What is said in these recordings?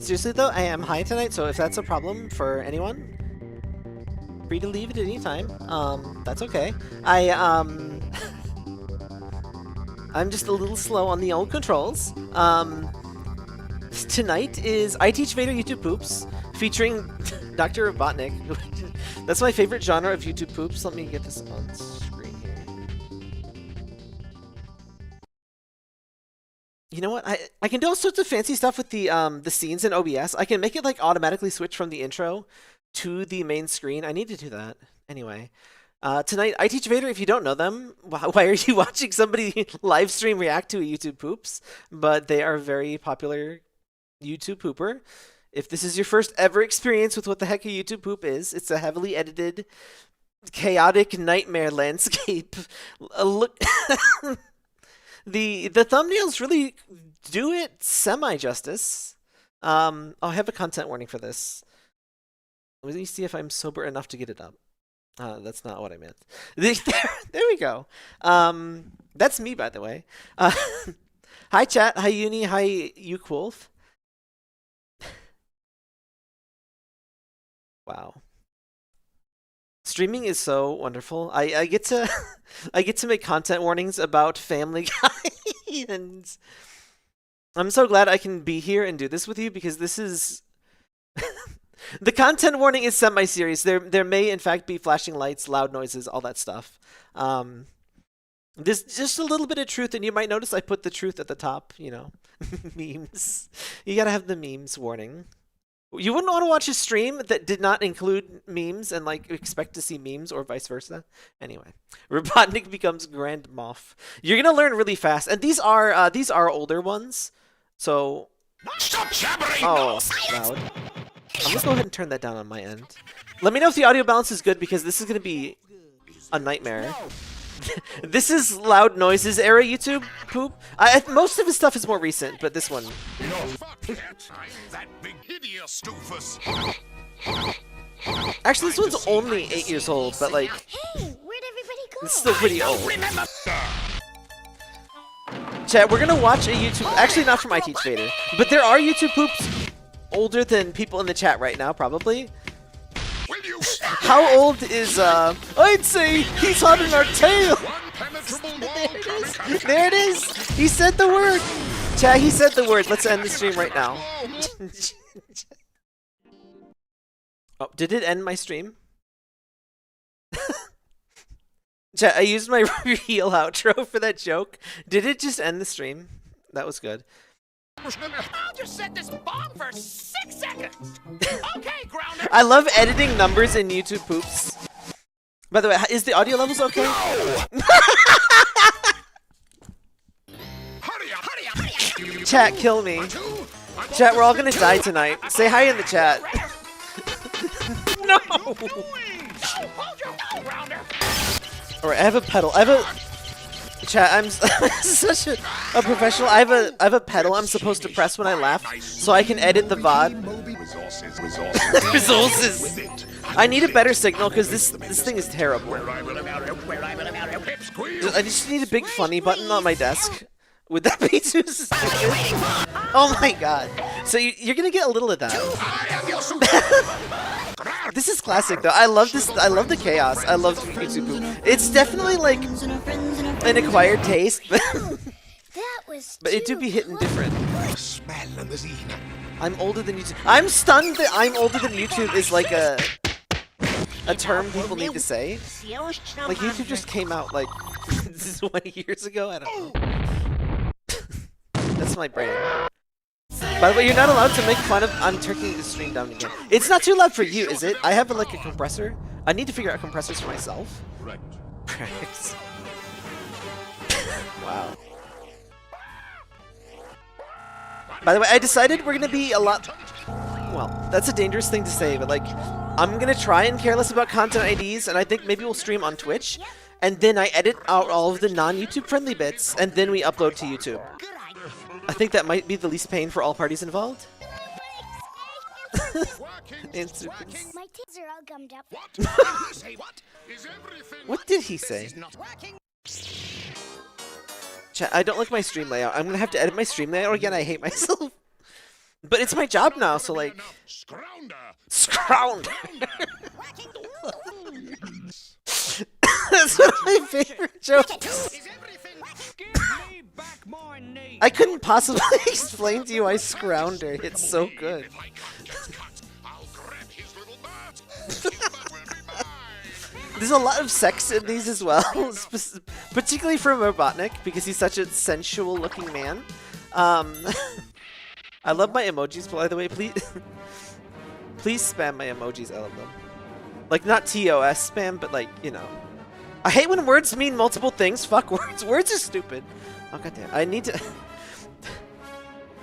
Seriously though, I am high tonight, so if that's a problem for anyone, free to leave at any time. That's okay. I'm just a little slow on the old controls. Tonight is Iteachbader YouTube Poops, featuring Dr. Robotnik. That's my favorite genre of YouTube poops. Let me get this on screen here. You know what? I can do all sorts of fancy stuff with the scenes in OBS. I can make it like automatically switch from the intro to the main screen. I need to do that. Anyway, tonight, Iteachbader, if you don't know them, why are you watching somebody live stream react to a YouTube poops? But they are very popular YouTube pooper. If this is your first ever experience with what the heck a YouTube poop is, it's a heavily edited, chaotic nightmare landscape. Look, the thumbnails really do it semi-justice. I have a content warning for this. Let me see if I'm sober enough to get it up. That's not what I meant. There we go. That's me, by the way. Hi, chat. Hi, Uni. Hi, EUCWolf. Wow. Streaming is so wonderful. I get to I get to make content warnings about Family Guy, and I'm so glad I can be here and do this with you, because this is the content warning is semi-serious. There may in fact be flashing lights, loud noises, all that stuff. There's just a little bit of truth, and you might notice I put the truth at the top, you know. Memes. You gotta have the memes warning. You wouldn't want to watch a stream that did not include memes and like expect to see memes, or vice versa. Anyway, Robotnik becomes Grand Moff. You're gonna learn really fast, and these are older ones. So Stop jabbering! oh, loud. I'm gonna go ahead and turn that down on my end. Let me know if the audio balance is good, because this is gonna be a nightmare. This is Loud Noises era YouTube poop. Most of his stuff is more recent, but this one. That big hideous doofus. Actually, this one's only 8 years old, but like, Hey, where'd everybody go? it's still pretty old. Remember, Chat, we're gonna watch a YouTube, actually not from Iteachbader, but there are YouTube poops older than people in the chat right now, probably. will you stop? How old is, I'd say he's hot in our tail! One penetrable wall There it is! He said the word! Chat, he said the word. Let's end the stream right now. Oh, did it end my stream? Chat, I used my real outro for that joke. Did it just end the stream? That was good. I'll just set this bomb for 6 seconds. Okay, Grounder. I love editing numbers in YouTube poops. By the way, is the audio levels okay? Hurry up, hurry up, hurry up. Chat, kill me. Chat, we're all gonna die tonight. Say hi in the chat. No! Hold your ball, Grounder. Alright, I have a pedal. I have a... Chat, I'm such a professional. I have a pedal I'm supposed to press when I laugh, so I can edit the VOD. Resources. I need a better signal, because this thing is terrible. I just need a big funny button on my desk. Would that be too stupid? Oh my god. So you're gonna get a little of that. This is classic though. I love this. I love the chaos. I love YouTube poop. It's definitely like an acquired taste, but but it do be hitting different. I'm older than YouTube. I'm stunned that I'm older than YouTube is like a term people need to say. Like YouTube just came out like 20 years ago. I don't know. That's my brain. By the way, you're not allowed to make fun of. I'm turning the stream down again. It's not too loud for you, is it? I have like a compressor. I need to figure out compressors for myself. Correct. Wow. By the way, I decided we're gonna be a lot. Well, that's a dangerous thing to say, but like, I'm gonna try and care less about content IDs, and I think maybe we'll stream on Twitch, and then I edit out all of the non-YouTube friendly bits, and then we upload to YouTube. I think that might be the least pain for all parties involved. My teeth are all gummed up. What did he say? Chat, I don't like my stream layout. I'm gonna have to edit my stream layout again. I hate myself. But it's my job now, so like... Scround! That's one of my favorite jokes. I couldn't possibly explain to you why Scrounder. It's so good. There's a lot of sex in these as well, particularly from Robotnik, because he's such a sensual-looking man. I love my emojis, by the way. Please, please spam my emojis. I love them. Like, not TOS spam, but like, you know. I hate when words mean multiple things. Fuck words. Words are stupid. Oh, goddamn. I need to...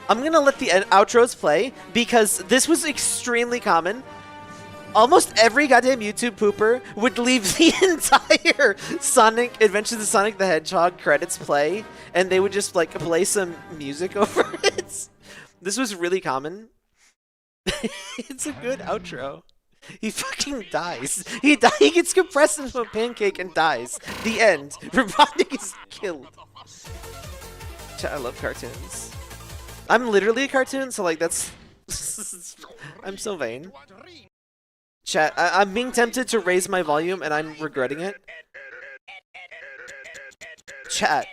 I'm gonna let the outros play, because this was extremely common. Almost every goddamn YouTube pooper would leave the entire Sonic Adventures of Sonic the Hedgehog credits play, and they would just like play some music over it. This was really common. It's a good outro. He fucking dies. He gets compressed into a pancake and dies. The end. Robotnik is killed. I love cartoons. I'm literally a cartoon, so like that's... I'm so vain. Chat, I'm being tempted to raise my volume and I'm regretting it. Chat,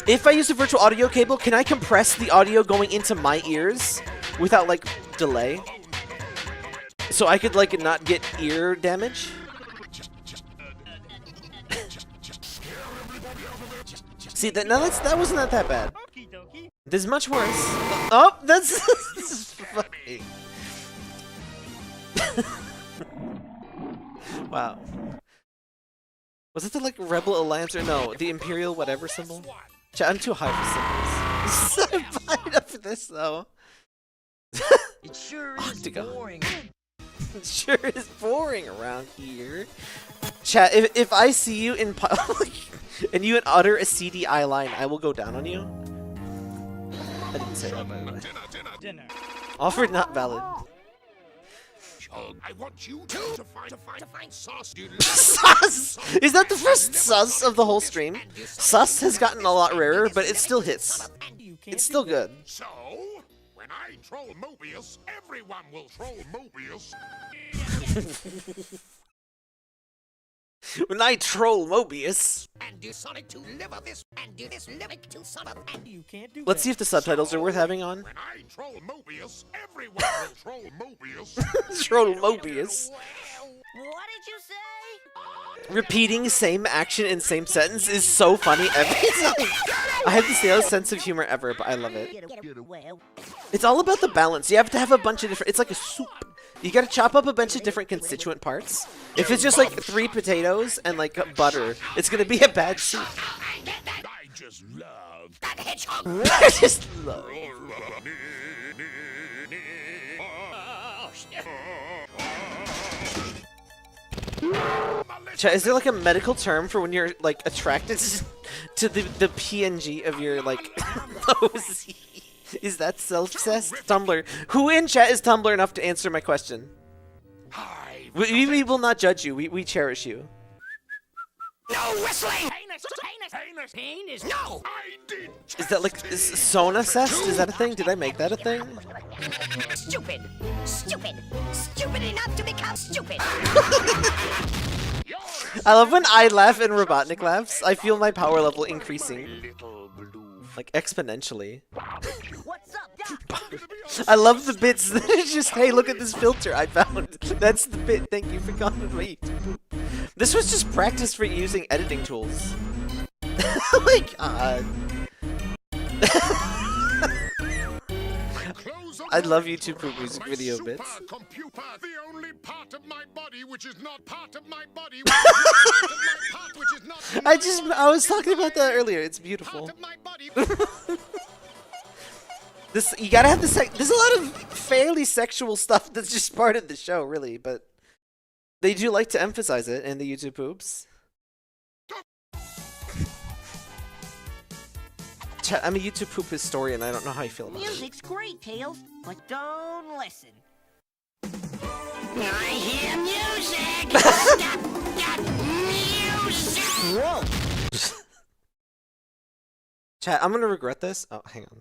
if I use a virtual audio cable, can I compress the audio going into my ears without like delay? So I could like not get ear damage? See, that wasn't that bad. There's much worse. Oh, that's funny. Wow. Was it the like Rebel Alliance or no, the Imperial whatever symbol? Chat, I'm too high for symbols. I'm fine up for this though. It sure is boring. It sure is boring around here. Chat, if I see you in public and you utter a CDI line, I will go down on you. I didn't say that, by the way. Dinner. Offered not valid. I want you to find sauce, dude. Sus! Is that the first sus of the whole stream? Sus has gotten a lot rarer, but it still hits. It's still good. So, when I troll Mobius, everyone will troll Mobius. When I troll Mobius. And do Sonic to liver this, and do this liver to Sonic, and You can't do Let's see if the subtitles are worth having on. when I troll Mobius, everyone will troll Mobius. Troll Mobius. What did you say? Repeating same action in same sentence is so funny every time. I have the salest sense of humor ever, but I love it. Well, It's all about the balance. You have to have a bunch of different... It's like a soup. You gotta chop up a bunch of different constituent parts. If it's just like 3 potatoes and like butter, it's gonna be a bad soup. I just love that hedgehog. I just love it. Chat, is there like a medical term for when you're like attracted to the PNG of your like nose? Is that self-cessed? Tumblr. Who in chat is Tumblr enough to answer my question? Hi. We will not judge you. We cherish you. No whistling. Heinous. No. I did. Is that like Sona-cessed? Is that a thing? Did I make that a thing? stupid enough to become stupid. I love when I laugh and Robotnik laughs. I feel my power level increasing. Like exponentially. What's up, Doc? I love the bits that are just, hey, look at this filter I found. That's the bit. Thank you for calling me. This was just practice for using editing tools. Oh my god. I love YouTube for music video bits. Computer, the only part of my body which is not part of my body. I was talking about that earlier. It's beautiful. This, you gotta have the there's a lot of fairly sexual stuff that's just part of the show, really, but they do like to emphasize it in the YouTube poops. I'm a YouTube poop historian. I don't know how you feel about it. Music's great, Tails, but don't listen. I hear music. Stop that music. Chat, I'm gonna regret this. Oh, hang on.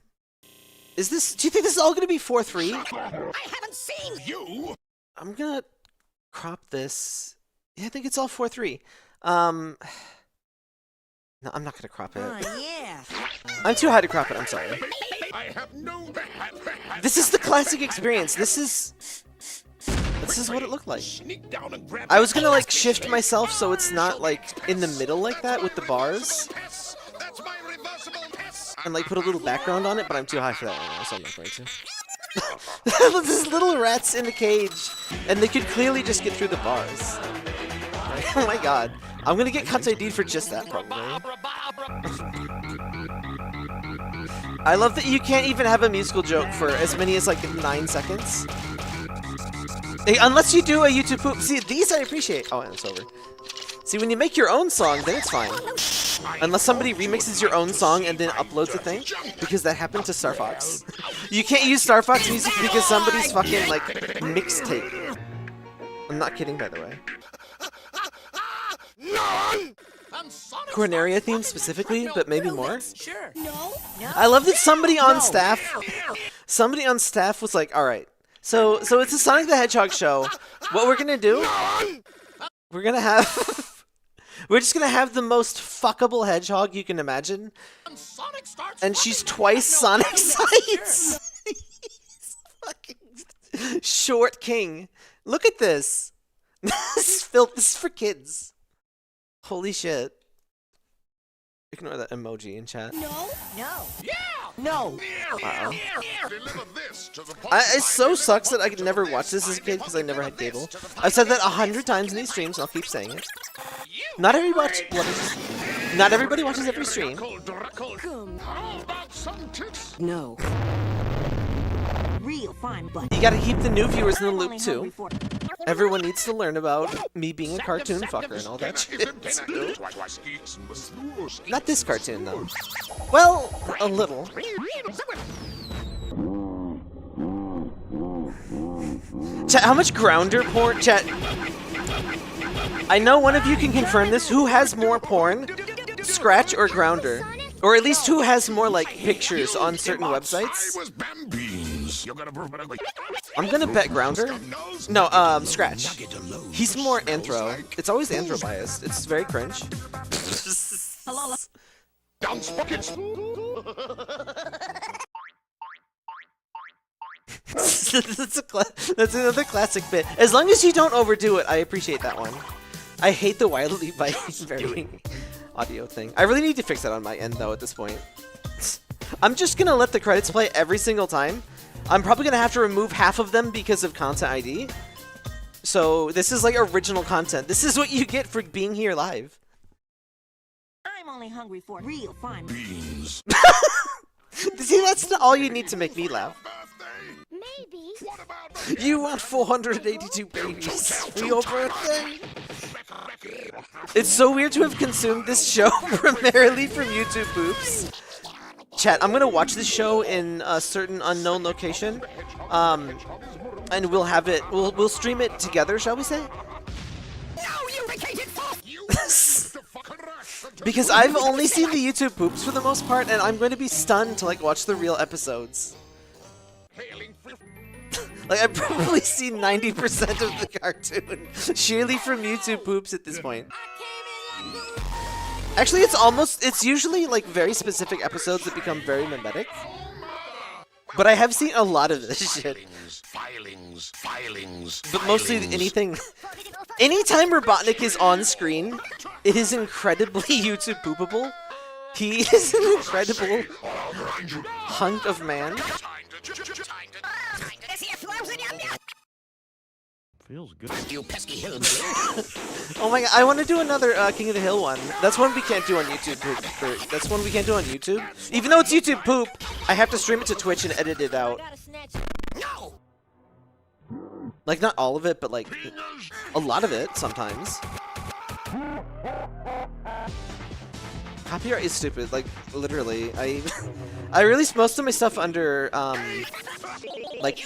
Is this? Do you think this is all gonna be 4:3? I haven't seen you. I'm gonna crop this. Yeah, I think it's all 4:3. No, I'm not gonna crop it. yeah. I'm too high to crop it. I'm sorry. I have no. This is the classic experience. This is what it looked like. Sneak down and grab I was gonna like shift myself so it's not like in the middle like that with the bars, That's my reversible piss. and like put a little background on it, but I'm too high for that right now, so I'm not going to. There's little rats in the cage, and they could clearly just get through the bars. Oh my god. I'm gonna get cut ID'd for just that, probably. I love that you can't even have a musical joke for as many as like 9 seconds. Unless you do a YouTube poop. See, these I appreciate. Oh, and it's over. See, when you make your own song, then it's fine. Unless somebody remixes your own song and then uploads a thing, because that happened to Star Fox. You can't use Star Fox music because somebody's fucking, like, mixtape. I'm not kidding, by the way. Corneria theme specifically, but maybe more? Sure. I love that somebody on staff was like, alright, so it's a Sonic the Hedgehog show. What we're gonna do, we're just gonna have the most fuckable hedgehog you can imagine. And she's twice Sonic size. Fucking short king. Look at this. This is for kids. Holy shit. Ignore that emoji in chat. No. Wow. Deliver this to the It so sucks that I could never watch this as a kid because I never had cable. I've said that 100 times in these streams, and I'll keep saying it. Not everybody watches every stream. No. Real fine, but You gotta keep the new viewers in the loop too. Everyone needs to learn about me being a cartoon fucker and all that shit. Not this cartoon though. Well, a little. Chat, how much grounder porn? Chat, I know one of you can confirm this. Who has more porn? Scratch or Grounder? Or at least who has more, like, pictures on certain websites? I'm gonna bet Grounder. No, Scratch. He's more anthro. It's always anthro biased. It's very cringe. That's another classic bit. As long as you don't overdo it, I appreciate that one. I hate the wildly varying audio thing. I really need to fix that on my end, though, at this point. I'm just gonna let the credits play every single time. I'm probably gonna have to remove half of them because of content ID. So this is like original content. This is what you get for being here live. I'm only hungry for real fine. See, that's not all you need to make me laugh. Maybe. You want 482 babies for your birthday? It's so weird to have consumed this show primarily from YouTube poops. Chat, I'm gonna watch this show in a certain unknown location, and we'll have it. We'll stream it together, shall we say? Because I've only seen the YouTube poops for the most part, and I'm going to be stunned to like watch the real episodes. Like, I've probably seen 90% of the cartoon sheerly from YouTube poops at this point. Actually, it's usually like very specific episodes that become very mimetic. But I have seen a lot of this shit. But mostly anything. Anytime Robotnik is on screen, it is incredibly YouTube poopable. He is an incredible hunk of man. Feels good. You pesky hill. Oh my god, I want to do another King of the Hill one. That's one we can't do on YouTube poop. That's one we can't do on YouTube. Even though it's YouTube poop, I have to stream it to Twitch and edit it out. No. Like, not all of it, but like, a lot of it, sometimes. Copyright is stupid, like, literally. I release most of my stuff under, like,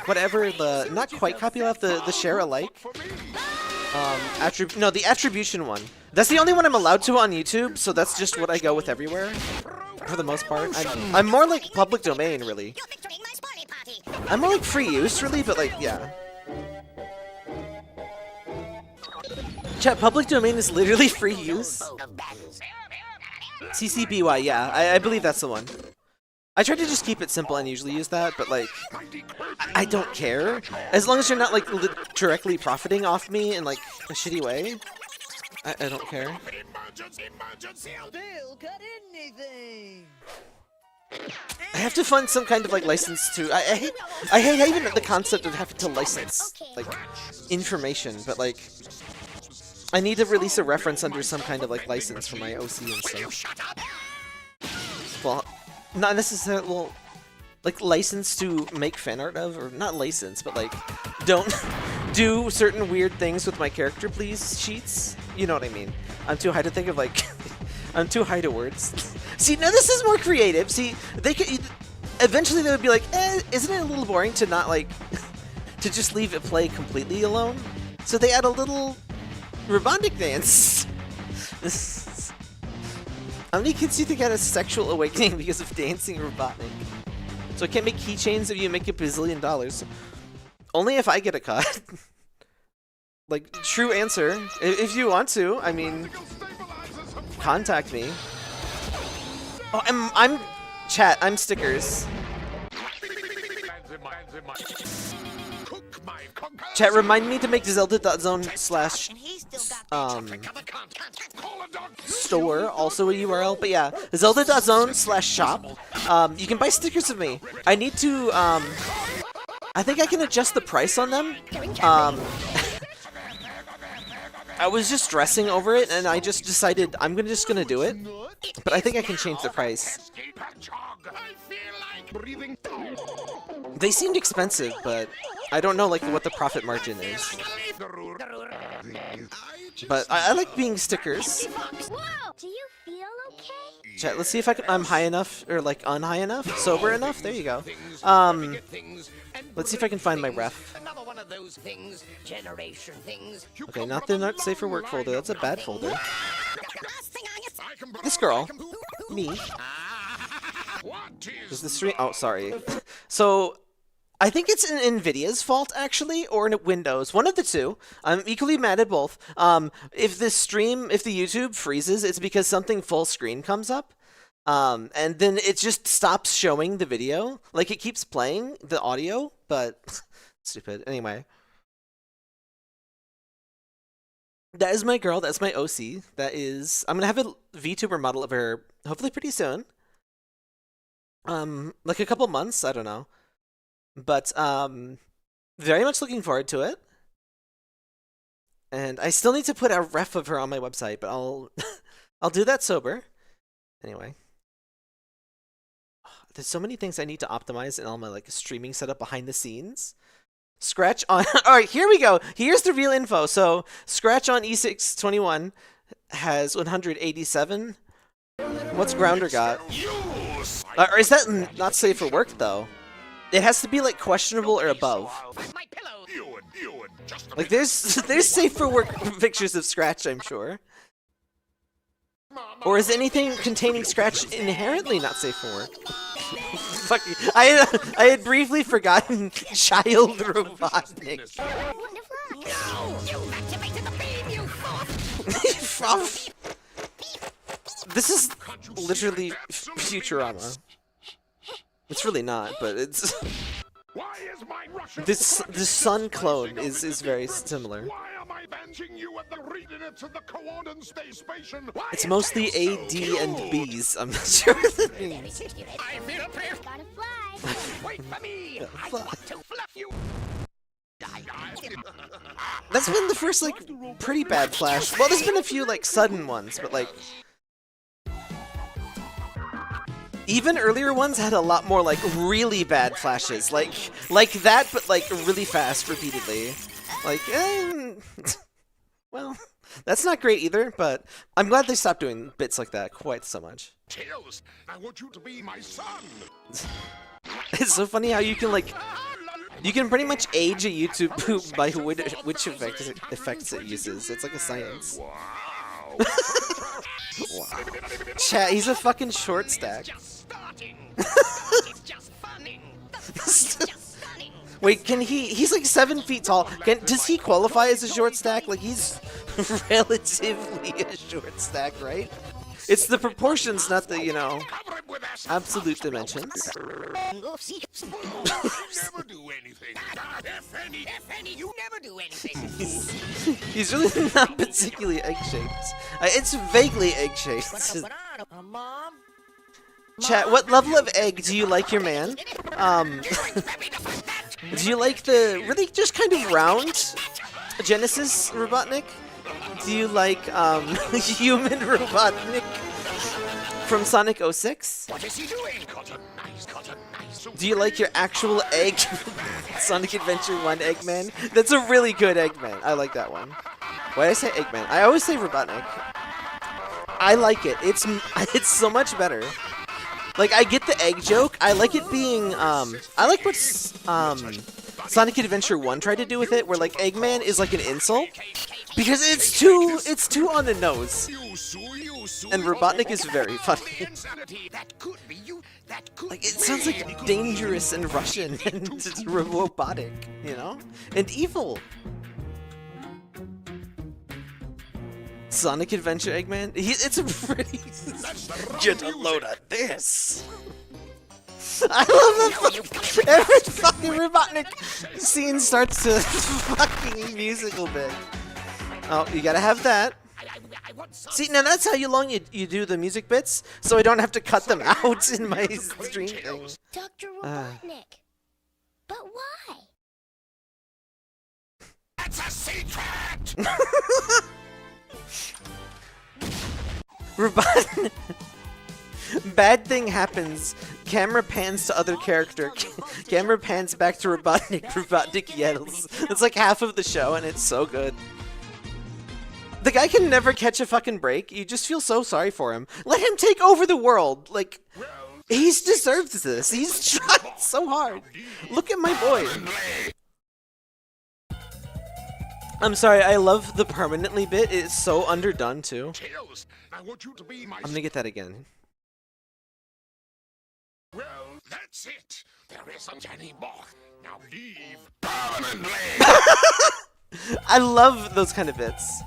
whatever the, not quite copyleft, the share alike. The attribution one. That's the only one I'm allowed to on YouTube, so that's just what I go with everywhere. for the most part. I'm more like public domain, really. I'm more like free use, really, but like, yeah. Chat, public domain is literally free use. CCBY, yeah, I believe that's the one. I try to just keep it simple and usually use that, but like, I don't care. As long as you're not like directly profiting off me in like a shitty way, I don't care. I have to find some kind of like license to. I hate even the concept of having to license like information, but like I need to release a reference under some kind of like license for my OC and stuff. Well, not necessarily. Well, like license to make fan art of, or not license, but like don't do certain weird things with my character, please. Sheets. You know what I mean? I'm too high to think of like. I'm too high to words. See, now this is more creative. See, they could eventually they would be like, isn't it a little boring to not like to just leave it play completely alone? So they add a little Robotnik dance. How many kids do you think had a sexual awakening because of dancing Robotnik? So I can't make keychains if you make $1 bazillion. Only if I get a cut. Like, true answer. If you want to, I mean, contact me. Oh, I'm chat. I'm stickers. Chat, remind me to make Zelda.zone slash store, also a URL. But yeah, Zelda.zone slash shop. You can buy stickers of me. I need to, I think I can adjust the price on them. I was just stressing over it, and I just decided I'm just gonna do it. But I think I can change the price. They seemed expensive, but I don't know like what the profit margin is. But I like being stickers. Whoa! Do you feel okay? Chat, let's see if I'm high enough or like unhigh enough, sober enough. There you go. Let's see if I can find my ref. Okay, not the not safe for work folder. That's a bad folder. This girl, me. Is the stream? Oh, sorry. So, I think it's NVIDIA's fault actually, or in Windows. One of the two. I'm equally mad at both. If the YouTube freezes, it's because something full screen comes up. And then it just stops showing the video. Like, it keeps playing the audio, but stupid. Anyway. That is my girl. That's my OC. That is... I'm gonna have a VTuber model of her hopefully pretty soon. Like a couple months. I don't know. But, very much looking forward to it. And I still need to put a ref of her on my website, but I'll do that sober. Anyway. There's so many things I need to optimize in all my like streaming setup behind the scenes. Scratch on... Alright, here we go. Here's the real info. So, Scratch on E621 has 187. What's Grounder got? Or is that not safe for work, though? It has to be, like, questionable or above. Like, there's safe for work pictures of Scratch, I'm sure. Or is anything containing Scratch inherently not safe for work? Fuck you. I had briefly forgotten Child Robotnik. This is literally Futurama. It's really not, but it's... This sun clone is very similar. It's mostly A, D, and B's. I'm not sure what that means. That's been the first, like, pretty bad flash. Well, there's been a few, like, sudden ones, but, like... Even earlier ones had a lot more, like, really bad flashes. Like that, but, like, really fast, repeatedly. Like, well, that's not great either, but I'm glad they stopped doing bits like that quite so much. Tails, I want you to be my son. It's so funny how you can, like, you can pretty much age a YouTube poop by which effects it uses. It's like a science. Wow. Wow. Chat, he's a fucking short stack. Wait, can he's like 7 feet tall. Does he qualify as a short stack? Like, he's relatively a short stack, right? It's the proportions, not the, you know, absolute dimensions. He's really not particularly egg-shaped. It's vaguely egg-shaped. Mom? Chat, what level of egg do you like your man? Do you like the really just kind of round Genesis Robotnik? Do you like human Robotnik from Sonic 06? What is he doing? Cotton, nice, cotton, nice. Do you like your actual egg Sonic Adventure 1 Eggman? That's a really good Eggman. I like that one. Why did I say Eggman? I always say Robotnik. I like it. It's so much better. Like, I get the egg joke. I like it being, I like what, Sonic Adventure 1 tried to do with it, where, like, Eggman is, like, an insult. Because it's too on the nose. And Robotnik is very funny. Like, it sounds, like, dangerous and Russian and robotic, you know? And evil. Sonic Adventure Eggman? It's a pretty... Get a load of this! I love that every fucking Robotnik scene starts to fucking musical bit. Oh, you gotta have that. See, now that's how long you do the music bits, so I don't have to cut them out in my stream thing. Dr. Robotnik. But why? That's a secret! Robotnik. Bad thing happens. Camera pans to other character. Camera pans back to Robotnik. Robotnik yells. It's like half of the show, and it's so good. The guy can never catch a fucking break. You just feel so sorry for him. Let him take over the world. Like, he's deserved this. He's tried so hard. Look at my boy. I'm sorry, I love the permanently bit. It's so underdone, too. I'm gonna get that again. Well, that's it. There isn't any more. Now leave permanently. I love those kind of bits.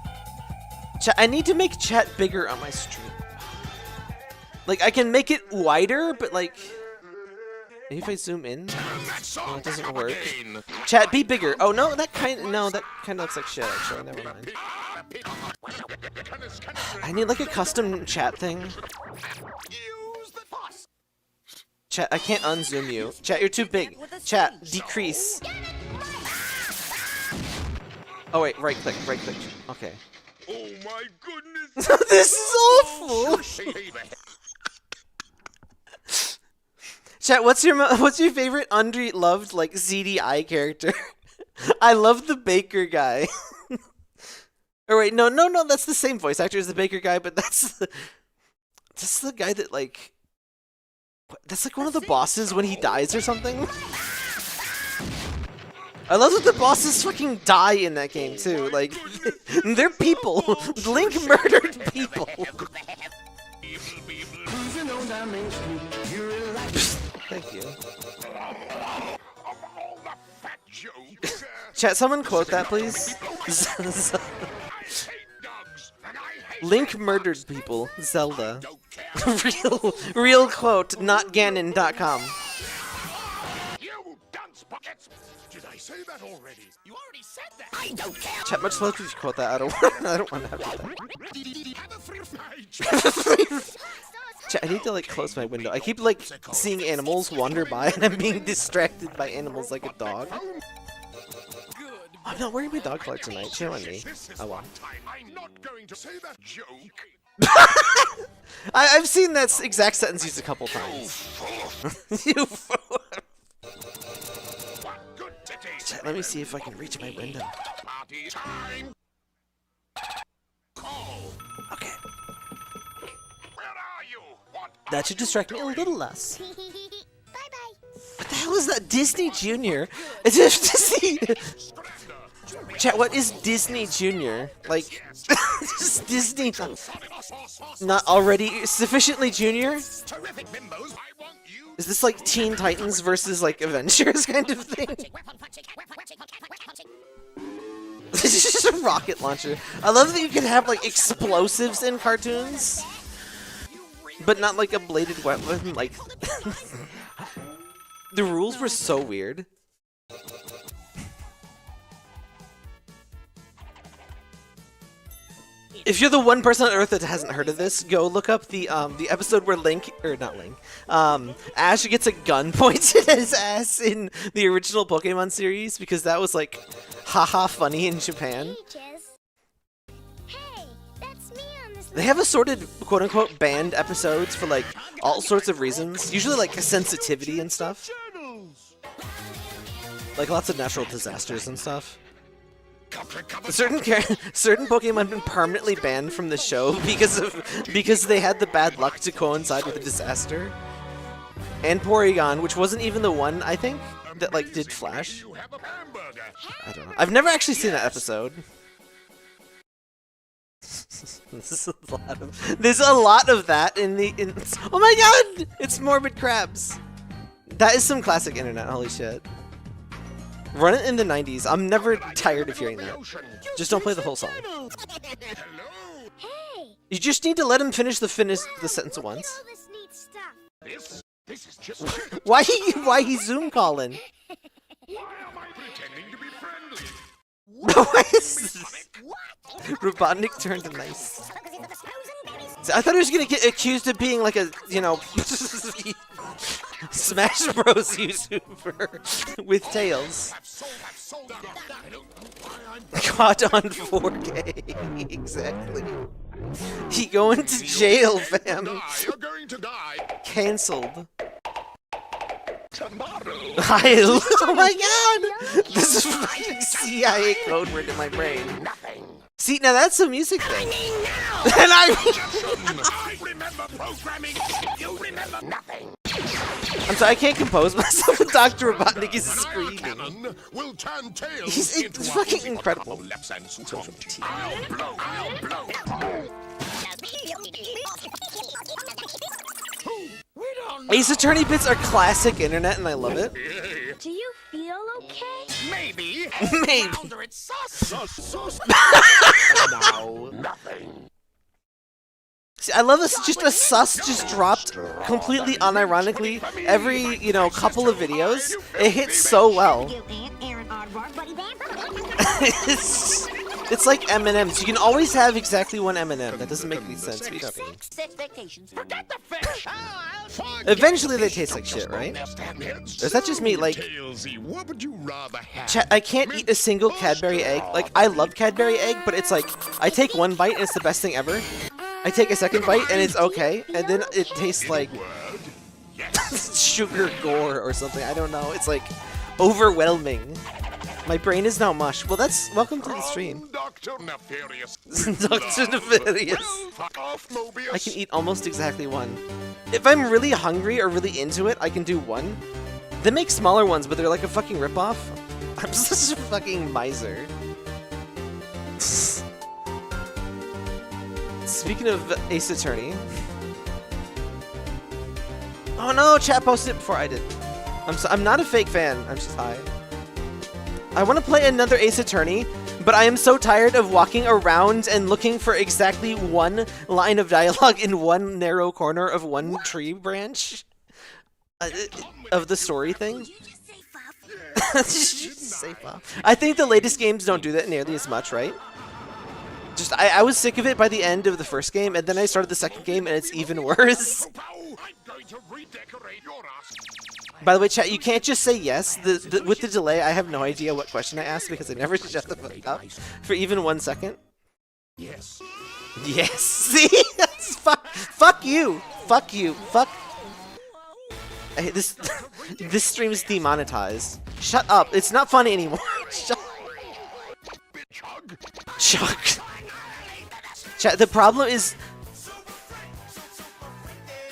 I need to make chat bigger on my stream. Like, I can make it wider, but like... Maybe if I zoom in? Oh, it doesn't work. Chat, be bigger. Oh, no, that kind of looks like shit, actually. Never mind. I need, like, a custom chat thing. Chat, I can't unzoom you. Chat, you're too big. Chat, decrease. Oh, wait, right click. Okay. Oh my goodness! This is awful! Chat, what's your favorite under-loved, like, CDI character? I love the baker guy. Or wait, no, that's the same voice actor as the baker guy, but that's the guy that, like... That's like one of the bosses when he dies or something. I love that the bosses fucking die in that game too. Like, they're people. Link murdered people. Thank you. Chat, someone quote that, please. Link murdered people. Zelda. real quote, not Ganon.com. Did I say that already? You already said that. I don't care. Chat, much love if you quote that. I don't want to have that. Chat, I need to like close my window. I keep like seeing animals wander by and I'm being distracted by animals like a dog. I'm not wearing my dog collar tonight. Chill on me. Oh well. I'm not going to say that joke. I've seen that exact sentence used a couple times. You fool. Chat, let me see if I can reach my window. Okay. That should distract me a little less. Bye-bye. What the hell is that? Disney Junior? Is it Disney? Chat, what is Disney Junior? Like, just Disney. Not already sufficiently junior? Terrific bimbos. I want you. Is this like Teen Titans versus like Avengers kind of thing? This is just a rocket launcher. I love that you can have like explosives in cartoons, but not like a bladed weapon. Like the rules were so weird. If you're the one person on Earth that hasn't heard of this, go look up the episode where Ash gets a gun pointed at his ass in the original Pokemon series, because that was like haha funny in Japan. Aegis. Hey, that's me on this. They have assorted quote unquote banned episodes for like all sorts of reasons, usually like sensitivity and stuff. Like lots of natural disasters and stuff. Certain Pokemon have been permanently banned from the show because they had the bad luck to coincide with a disaster. And Porygon, which wasn't even the one I think that like did Flash. I don't know. I've never actually seen that episode. There's a lot of that in the. Oh my god! It's Morbid Crabs. That is some classic internet. Holy shit. Run it in the 90s. I'm never tired of hearing that. Just don't play the whole song. Hey, You just need to let him finish the sentence once. all this neat stuff. This is just. Why he Zoom calling? Why am I pretending to be friendly? Why is this? Robotnik turned nice. I thought he was gonna get accused of being like a, you know, Smash Bros YouTuber with tails. Caught on 4K. Exactly. He going to jail, fam. You're going to die. Cancelled. Tomorrow. Oh my god! This is fucking CIA code word in my brain. See, now that's a music thing. And I remember programming. You remember nothing. I'm sorry, I can't compose myself when Dr. Robotnik is screaming. Cannon will turn tails He's into fucking our incredible. lips and swamp. I'll blow. I'll blow. We don't know. Ace Attorney bits are classic internet, and I love it. Do you feel okay? Maybe. Maybe. Saundra, it's sus. No. Nothing. See, I love this. Just a sus just dropped completely unironically every, you know, couple of videos. It hits so well. It's like M&M's. You can always have exactly one M&M. That doesn't make any sense. What are you talking about? Expectations. Forget the fish. Eventually they taste like shit, right? Or is that just me? Like, Tailsy, what would you rather have? chat, I can't eat a single Cadbury egg. Like, I love Cadbury egg, but it's like, I take one bite and it's the best thing ever. I take a second bite and it's okay, and then it tastes like sugar gore or something. I don't know. It's like overwhelming. My brain is now mush. Well, that's welcome to the stream. Dr. Nefarious. Dr. Nefarious. Fuck off, Mobius. I can eat almost exactly one. If I'm really hungry or really into it, I can do one. They make smaller ones, but they're like a fucking ripoff. I'm such a fucking miser. Speaking of Ace Attorney. Oh no, chat posted it before I did. I'm not a fake fan. I'm just high. I want to play another Ace Attorney, but I am so tired of walking around and looking for exactly one line of dialogue in one narrow corner of one tree branch of the story thing. Safe off. I think the latest games don't do that nearly as much, right? Just I was sick of it by the end of the first game, and then I started the second game, and it's even worse. I'm going to redecorate your ass. By the way, chat, you can't just say yes. With the delay, I have no idea what question I asked because I never shut the fuck up for even 1 second. Yes. Yes. See? Fuck you. Fuck you. Fuck. Hey, this stream is demonetized. Shut up. It's not funny anymore. Shut. Chug. Chat, the problem is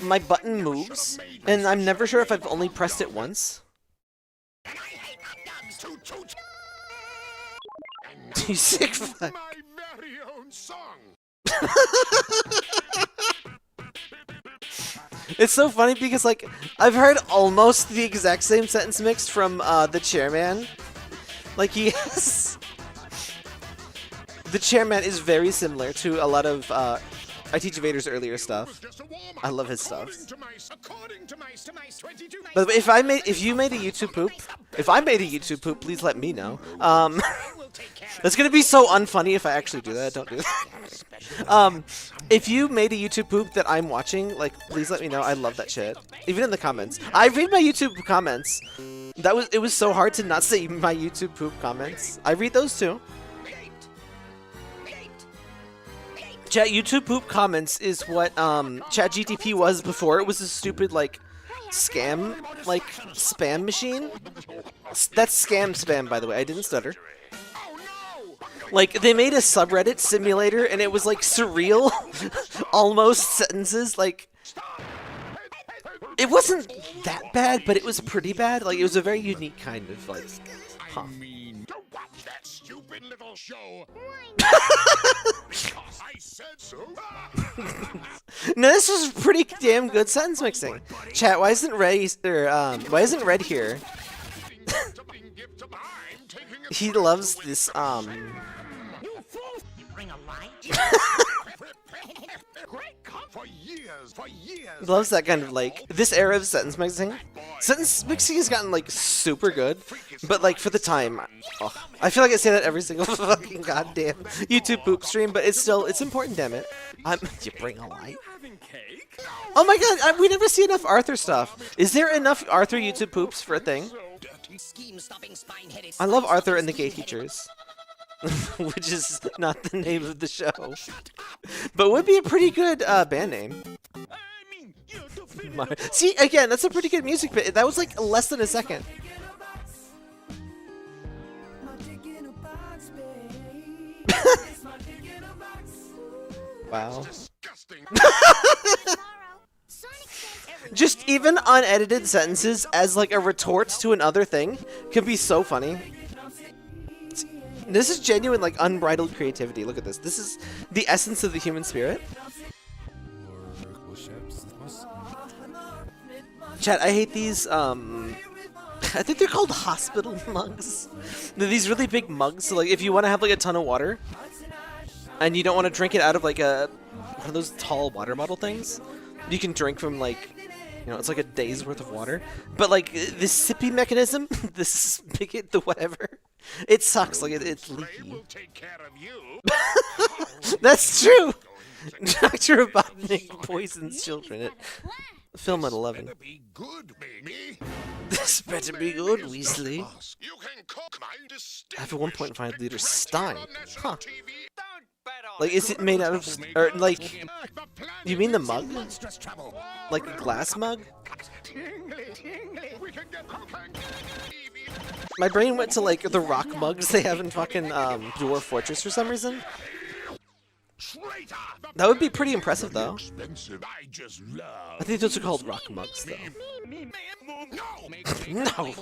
my button moves, and I'm never sure if I've only pressed it once. You sick fuck. My very own song. It's so funny because, like, I've heard almost the exact same sentence mix from the chairman. Like, he has... The chairman is very similar to a lot of Iteachbader's earlier stuff. I love his stuff. But if you made a YouTube poop, please let me know. That's gonna be so unfunny if I actually do that. Don't do that. If you made a YouTube poop that I'm watching, like, please let me know. I love that shit. Even in the comments. I read my YouTube comments. It was so hard to not say my YouTube poop comments. I read those too. Chat, YouTube poop comments is what Chat GTP was before it was a stupid, like, scam, like, spam machine. That's scam spam, by the way. I didn't stutter. Like, they made a subreddit simulator, and it was, like, surreal, almost sentences. Like, it wasn't that bad, but it was pretty bad. Like, it was a very unique kind of, like, huh. Stupid little show. I said so. No, this is pretty damn good sentence mixing. Chat, why isn't Red here? He loves this loves that kind of, like, this era of sentence mixing. Sentence mixing has gotten, like, super good, but, like, for the time, I feel like I say that every single fucking goddamn YouTube poop stream, but it's important, damn it. You bring a light? Oh my god, we never see enough Arthur stuff. Is there enough Arthur YouTube poops for a thing? I love Arthur and the Gay Teachers. Which is not the name of the show. But would be a pretty good band name. See, again, that's a pretty good music bit. That was like less than a second. Wow. Just even unedited sentences as like a retort to another thing can be so funny. This is genuine, like, unbridled creativity. Look at this. This is the essence of the human spirit. Chat, I hate these, I think they're called hospital mugs. They're these really big mugs, so, like, if you want to have, like, a ton of water, and you don't want to drink it out of, like, one of those tall water bottle things, you can drink from, like, you know, it's like a day's worth of water. But, like, this sippy mechanism, this spigot, the whatever, it sucks. Like, it's leaky. That's true! Dr. Robotnik poisons children at film at 11. This better be good, Weasley. I have a 1.5 liter Stein. Huh. Like, is it made out of, or, like, you mean the mug? Like a glass mug? My brain went to, like, the rock mugs they have in fucking, Dwarf Fortress for some reason. That would be pretty impressive, though. I think those are called rock mugs, though. No!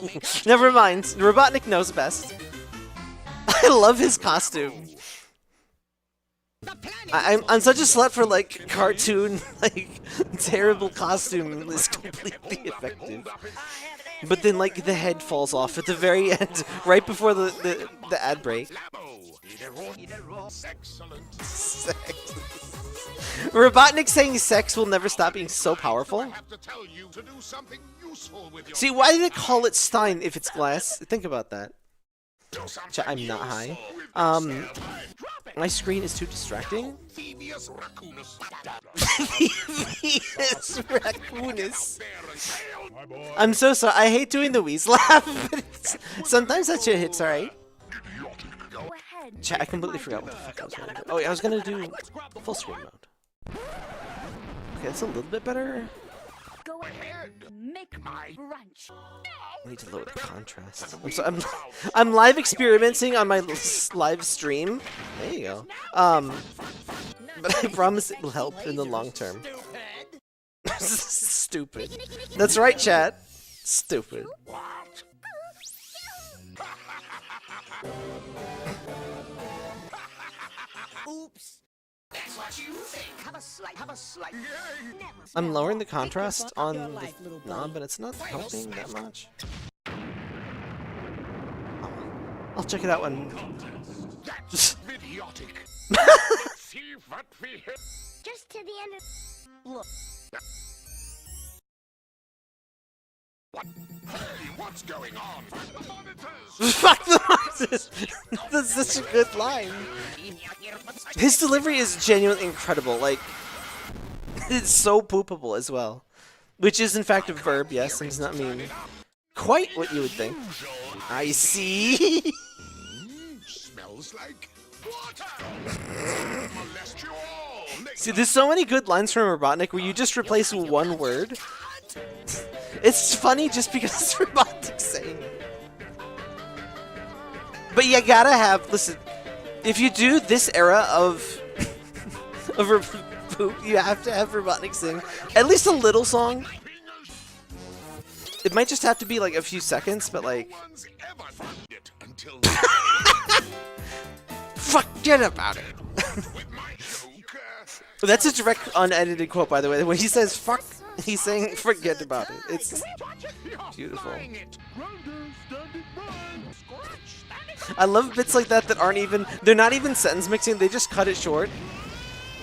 Never mind. Robotnik knows best. I love his costume. I'm such a slut for, like, cartoon, like, terrible costume is completely effective. But then, like, the head falls off at the very end, right before the ad break. Robotnik saying sex will never stop being so powerful. See, why did it call it Stein if it's glass? Think about that. I'm not high. My screen is too distracting. Phoebus Raccoonus. I'm so sorry. I hate doing the Wheeze laugh, but sometimes that shit hits alright. Chat, I completely forgot what the fuck I was gonna do. Oh, yeah, I was gonna do full screen mode. Okay, that's a little bit better. Go ahead, make my brunch. I need to lower the contrast. I'm live experimenting on my live stream. There you go. But I promise it will help in the long term. Stupid. That's right, chat. Stupid. Oops. That's what you think. Have a slight. I'm lowering the contrast on the knob, but it's not helping that much. I'll check it out when. That's idiotic. Let's see what we have. Just to the end of... Look, Hey, what's going on? The monitors. Fuck the monitors! That's such a good line. His delivery is genuinely incredible. Like, it's so poopable as well. Which is in fact a verb, yes, and does not mean quite what you would think. I see. Smells like water. Molest you all. See, there's so many good lines from Robotnik where you just replace one word. It's funny just because it's Robotnik saying it. But you gotta have, listen, if you do this era of poop, you have to have Robotnik sing at least a little song. It might just have to be like a few seconds, but like... No one's ever found it until Forget about it. with my joke. That's a direct unedited quote, by the way. When he says fuck, he's saying forget about it. It's beautiful. Buying it. I love bits like that that aren't even, they're not even sentence mixing, they just cut it short.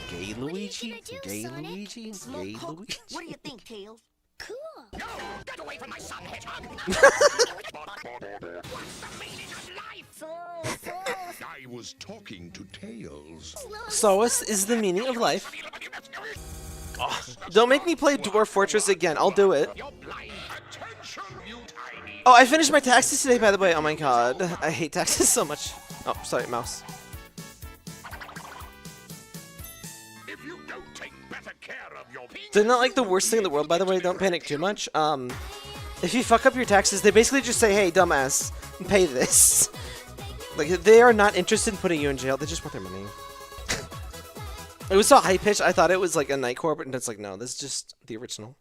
Gay Luigi, gay Luigi, gay Luigi. what do you think, Tails? Cool. No, get away from my son, Hedgehog. What's the meaning of life? I was talking to Tails. Solace is the meaning of life. Oh, don't make me play Dwarf Fortress again, I'll do it. You're blind. Attention, you tiny. Oh, I finished my taxes today, by the way. Oh my god, I hate taxes so much. Oh, sorry, mouse. If you don't take better care of your people, They're not like the worst thing in the world, by the way. Don't panic too much. If you fuck up your taxes, they basically just say, hey, dumbass, pay this. Like, they are not interested in putting you in jail. They just want their money. It was so high-pitched, I thought it was like a Night Court, but it's like, no, this is just the original.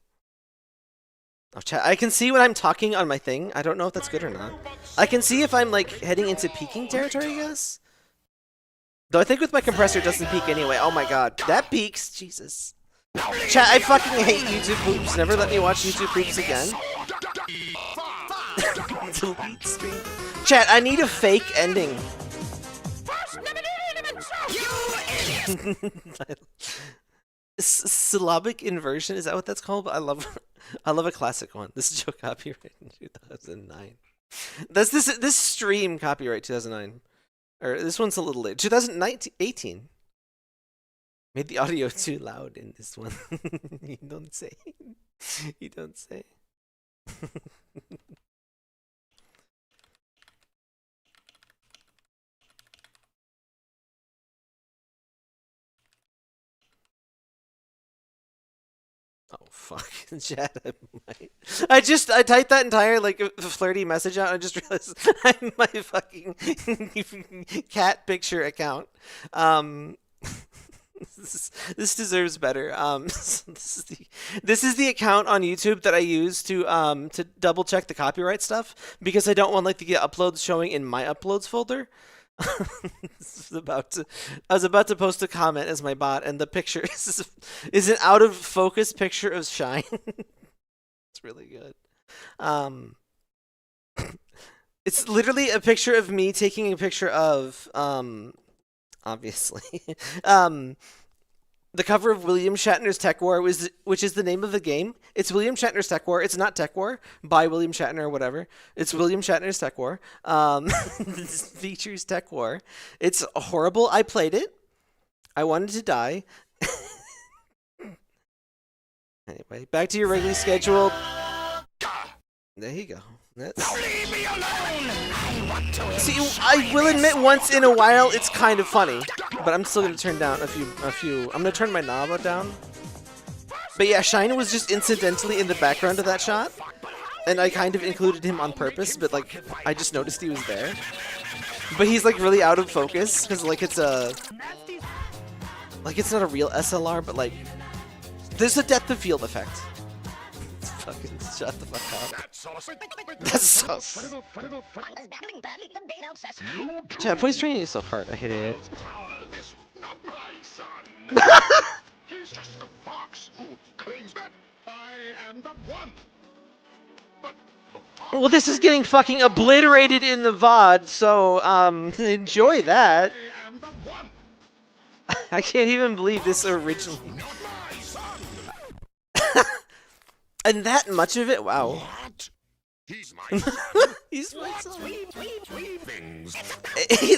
Oh, chat, I can see when I'm talking on my thing. I don't know if that's good or not. I can see if I'm, like, heading into peaking territory, I guess? Though I think with my compressor it doesn't peak anyway. Oh my god, that peaks! Jesus. Chat, I fucking hate YouTube poops. Never let me watch YouTube poops again. Delete stream. Chat, I need a fake ending. Syllabic inversion, is that what that's called? I love a classic one. This is joke copyright in 2009. That's this stream copyright 2009. Or this one's a little late. 2018. Made the audio too loud in this one. You don't say. You don't say. Oh fuck, chat. I typed that entire like flirty message out. And I just realized I'm my fucking cat picture account. This deserves better. This is the account on YouTube that I use to double check the copyright stuff because I don't want like to get uploads showing in my uploads folder. I was about to post a comment as my bot, and the picture is an out of focus picture of Shine. It's really good. It's literally a picture of me taking a picture of obviously the cover of William Shatner's Tech War, which is the name of the game. It's William Shatner's Tech War. It's not Tech War by William Shatner or whatever. It's William Shatner's Tech War. This features Tech War. It's horrible. I played it. I wanted to die. Anyway, back to your regularly scheduled. There you go. leave me alone. I want to. See, I will admit, once in a while, it's kind of funny, but I'm still gonna turn down a few. I'm gonna turn my knob down. But yeah, Shine was just incidentally in the background of that shot, and I kind of included him on purpose, but like I just noticed he was there. But he's like really out of focus because like it's not a real SLR, but like there's a depth of field effect. Fucking shut the fuck up. That's so. Chat, please train you so hard. I hate it. Not my son. He's just a fox who claims that I am the one. But the fox Well, this is getting fucking obliterated in the VOD, so, enjoy that. I am the one. I can't even believe this originally. Not my son. And that much of it? Wow. What? He's my son. He's my son. Things.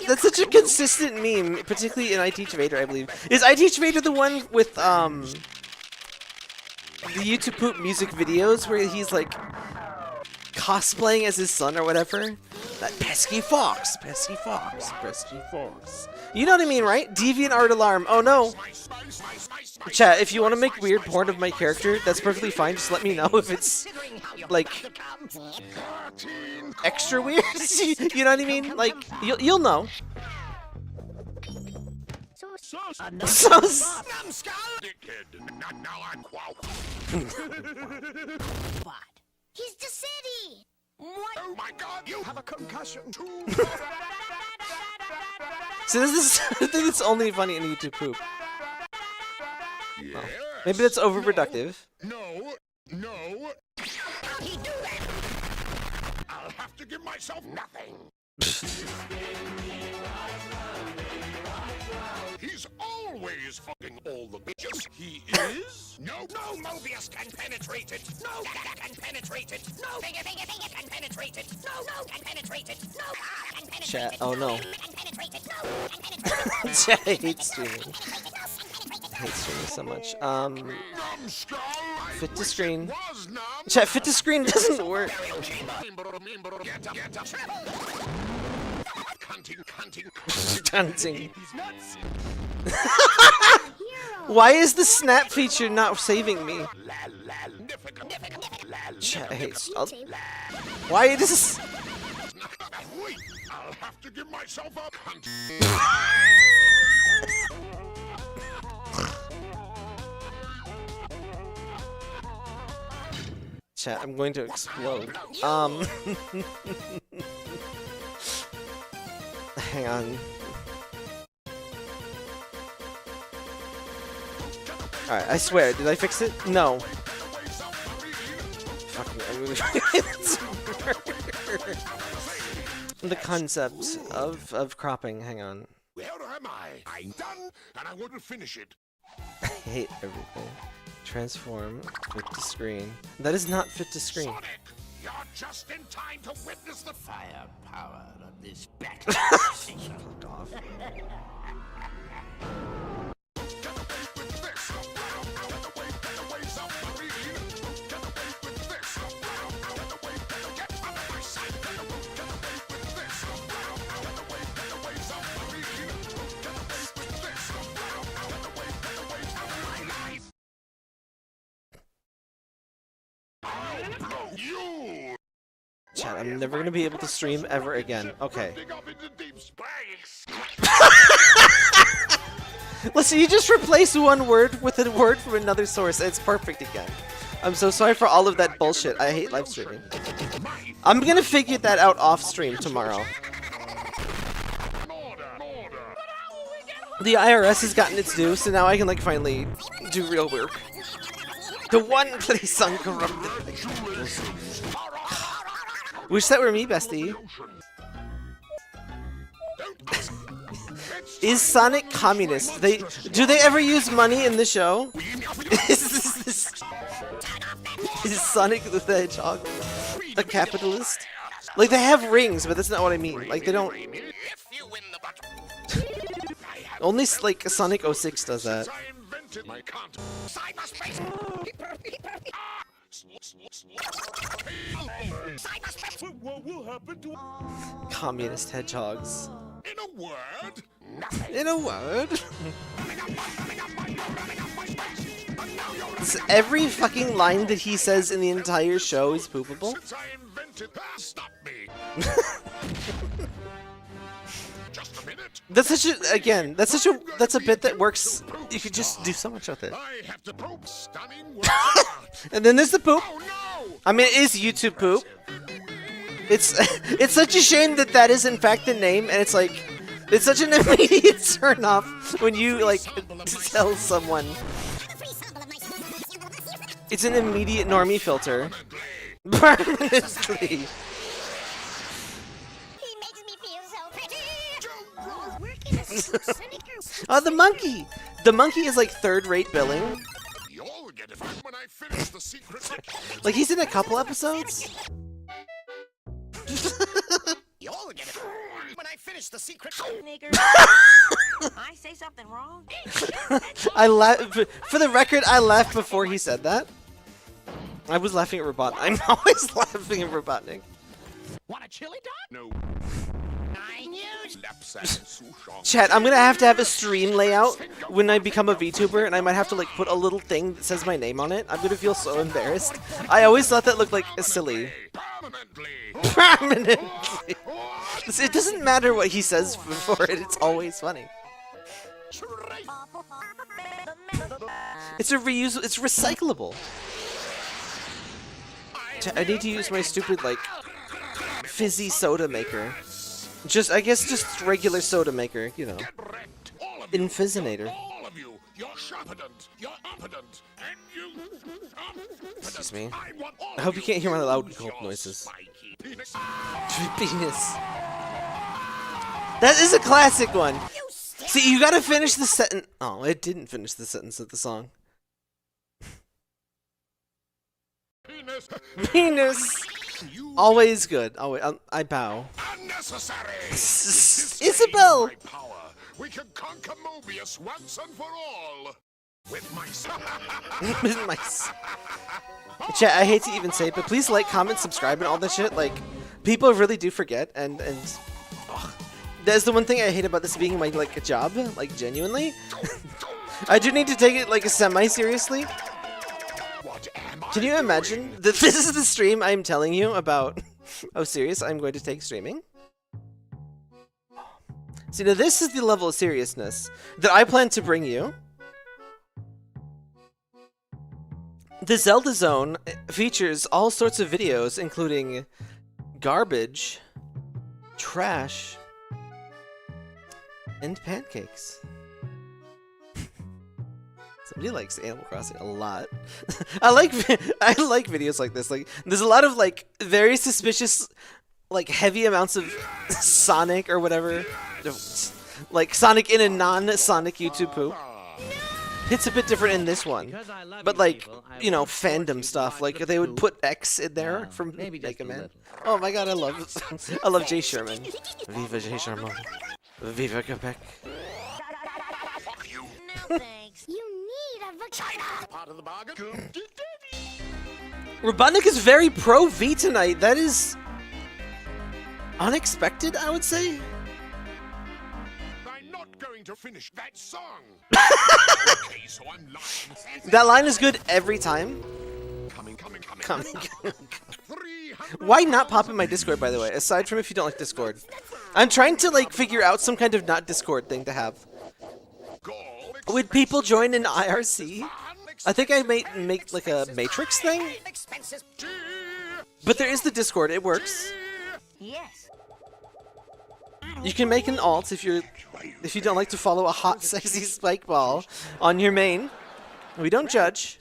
That's such a consistent meme, particularly in Iteachbader, I believe. Is Iteachbader the one with, the YouTube Poop music videos where he's, like, cosplaying as his son or whatever? That pesky fox, pesky fox, pesky fox. You know what I mean, right? Deviant art alarm. Oh no. Chat, if you want to make weird porn of my character, that's perfectly fine. Just let me know if it's, like, extra weird. You know what I mean? Like, you'll know. So Now I'm He's the city. Oh my God! You have a concussion too. So this is, I think it's only funny in YouTube Poop. Yes. Maybe that's overproductive. No. How'd he do that? I'll have to give myself nothing. He's always fucking all the bitches. He is? No, Mobius can penetrate it. No, can penetrate it. No, finger can penetrate it. No, can penetrate it. No, can penetrate Chat, it. oh no. Can penetrate it. No, can penetrate it. Chat, I hate streaming. I hate streaming so much. Fit to screen. Chat, fit to screen doesn't work. Hunting. Why is the snap feature not saving me? Chat, I hate why is this? I'll have to give myself up. Chat, I'm going to explode. Hang on. Alright, I swear, did I fix it? No. Fucking, I really the concept of cropping, hang on. Where am I? I'm done, and I want to finish it. I hate everything. Transform, fit to screen. That is not fit to screen. Sonic, you're just in time to witness the firepower of this battle. Fuck off. Chat, I'm never gonna be able to stream ever again. Okay. Listen, you just replace one word with a word from another source, and it's perfect again. I'm so sorry for all of that bullshit. I hate live streaming. I'm gonna figure that out off stream tomorrow. The IRS has gotten its due, so now I can, like, finally do real work. The one place uncorrupted. Wish that were me, bestie. Is Sonic communist? Do they ever use money in the show? Is Sonic the Hedgehog a capitalist? Like, they have rings, but that's not what I mean. Like, they don't. Only like Sonic 06 does that. Communist hedgehogs. In a word, In a word. So every fucking line that he says in the entire show is poopable. since I invented stop me. Just a minute. That's such a that's a bit that works. You could just do so much with it. I have to poop stunning words. And then there's the poop. Oh no! I mean, it is YouTube poop. It's such a shame that that is in fact the name, and it's like It's such an immediate turn off when you like tell someone. It's an immediate normie filter. Permanently. He makes me feel so pretty. Working as a cynic. Oh, the monkey! The monkey is like third-rate billing. You'll get it when I finish the secret. Like he's in a couple episodes. You'll get it when I finish the secret. Nigger. I say something wrong? I laughed. For the record, I laughed before he said that. I was laughing at Robotnik. I'm always laughing at Robotnik. Want a chili dog? No. I knew. Chat, I'm gonna have to have a stream layout when I become a VTuber, and I might have to like put a little thing that says my name on it. I'm gonna feel so embarrassed. I always thought that looked like silly. Permanently. It doesn't matter what he says before it. It's always funny. It's a reuse. It's recyclable. I need to use my stupid like fizzy soda maker. I guess just regular soda maker, you know. Infizzinator. All of you, you're sharpened, you're opponent, and you. Excuse me. I hope you can't hear my loud gulp noises. Penis. Penis. That is a classic one. See, you gotta finish the sentence. Oh, it didn't finish the sentence of the song. Penis. Penis. Always good. Always. I bow. Unnecessary. Isabel. My power. We can conquer Mobius once and for all. With my With my chat, I hate to even say it, but please like, comment, subscribe, and all that shit. Like, people really do forget, and ugh. That's the one thing I hate about this being my like a job. Like, genuinely, I do need to take it like semi-seriously. Can you imagine that this is the stream I'm telling you about? Oh, serious? I'm going to take streaming. See, now this is the level of seriousness that I plan to bring you. The Zelda Zone features all sorts of videos, including garbage, trash, and pancakes. Somebody likes Animal Crossing a lot. I like videos like this. Like, there's a lot of like very suspicious, like heavy amounts of Sonic or whatever, like Sonic in a non-Sonic YouTube poop. It's a bit different in this one, but like, you know, fandom stuff. Like they would put X in there from Mega Man. Oh my god, I love Jay Sherman. Viva Jay Sherman. Viva Quebec. No thanks. You need a vagina. part of the bargain. Robotnik is very pro V tonight. That is unexpected, I would say. I'm not going to finish that song. Okay, so I'm lying. That line is good every time. Coming. Why not pop in my Discord, by the way? Aside from if you don't like Discord. I'm trying to like figure out some kind of not Discord thing to have. Would people join an IRC? I think I might make like a Matrix thing. But there is the Discord, it works. Yes. You can make an alt if you don't like to follow a hot, sexy spike ball on your main. We don't judge.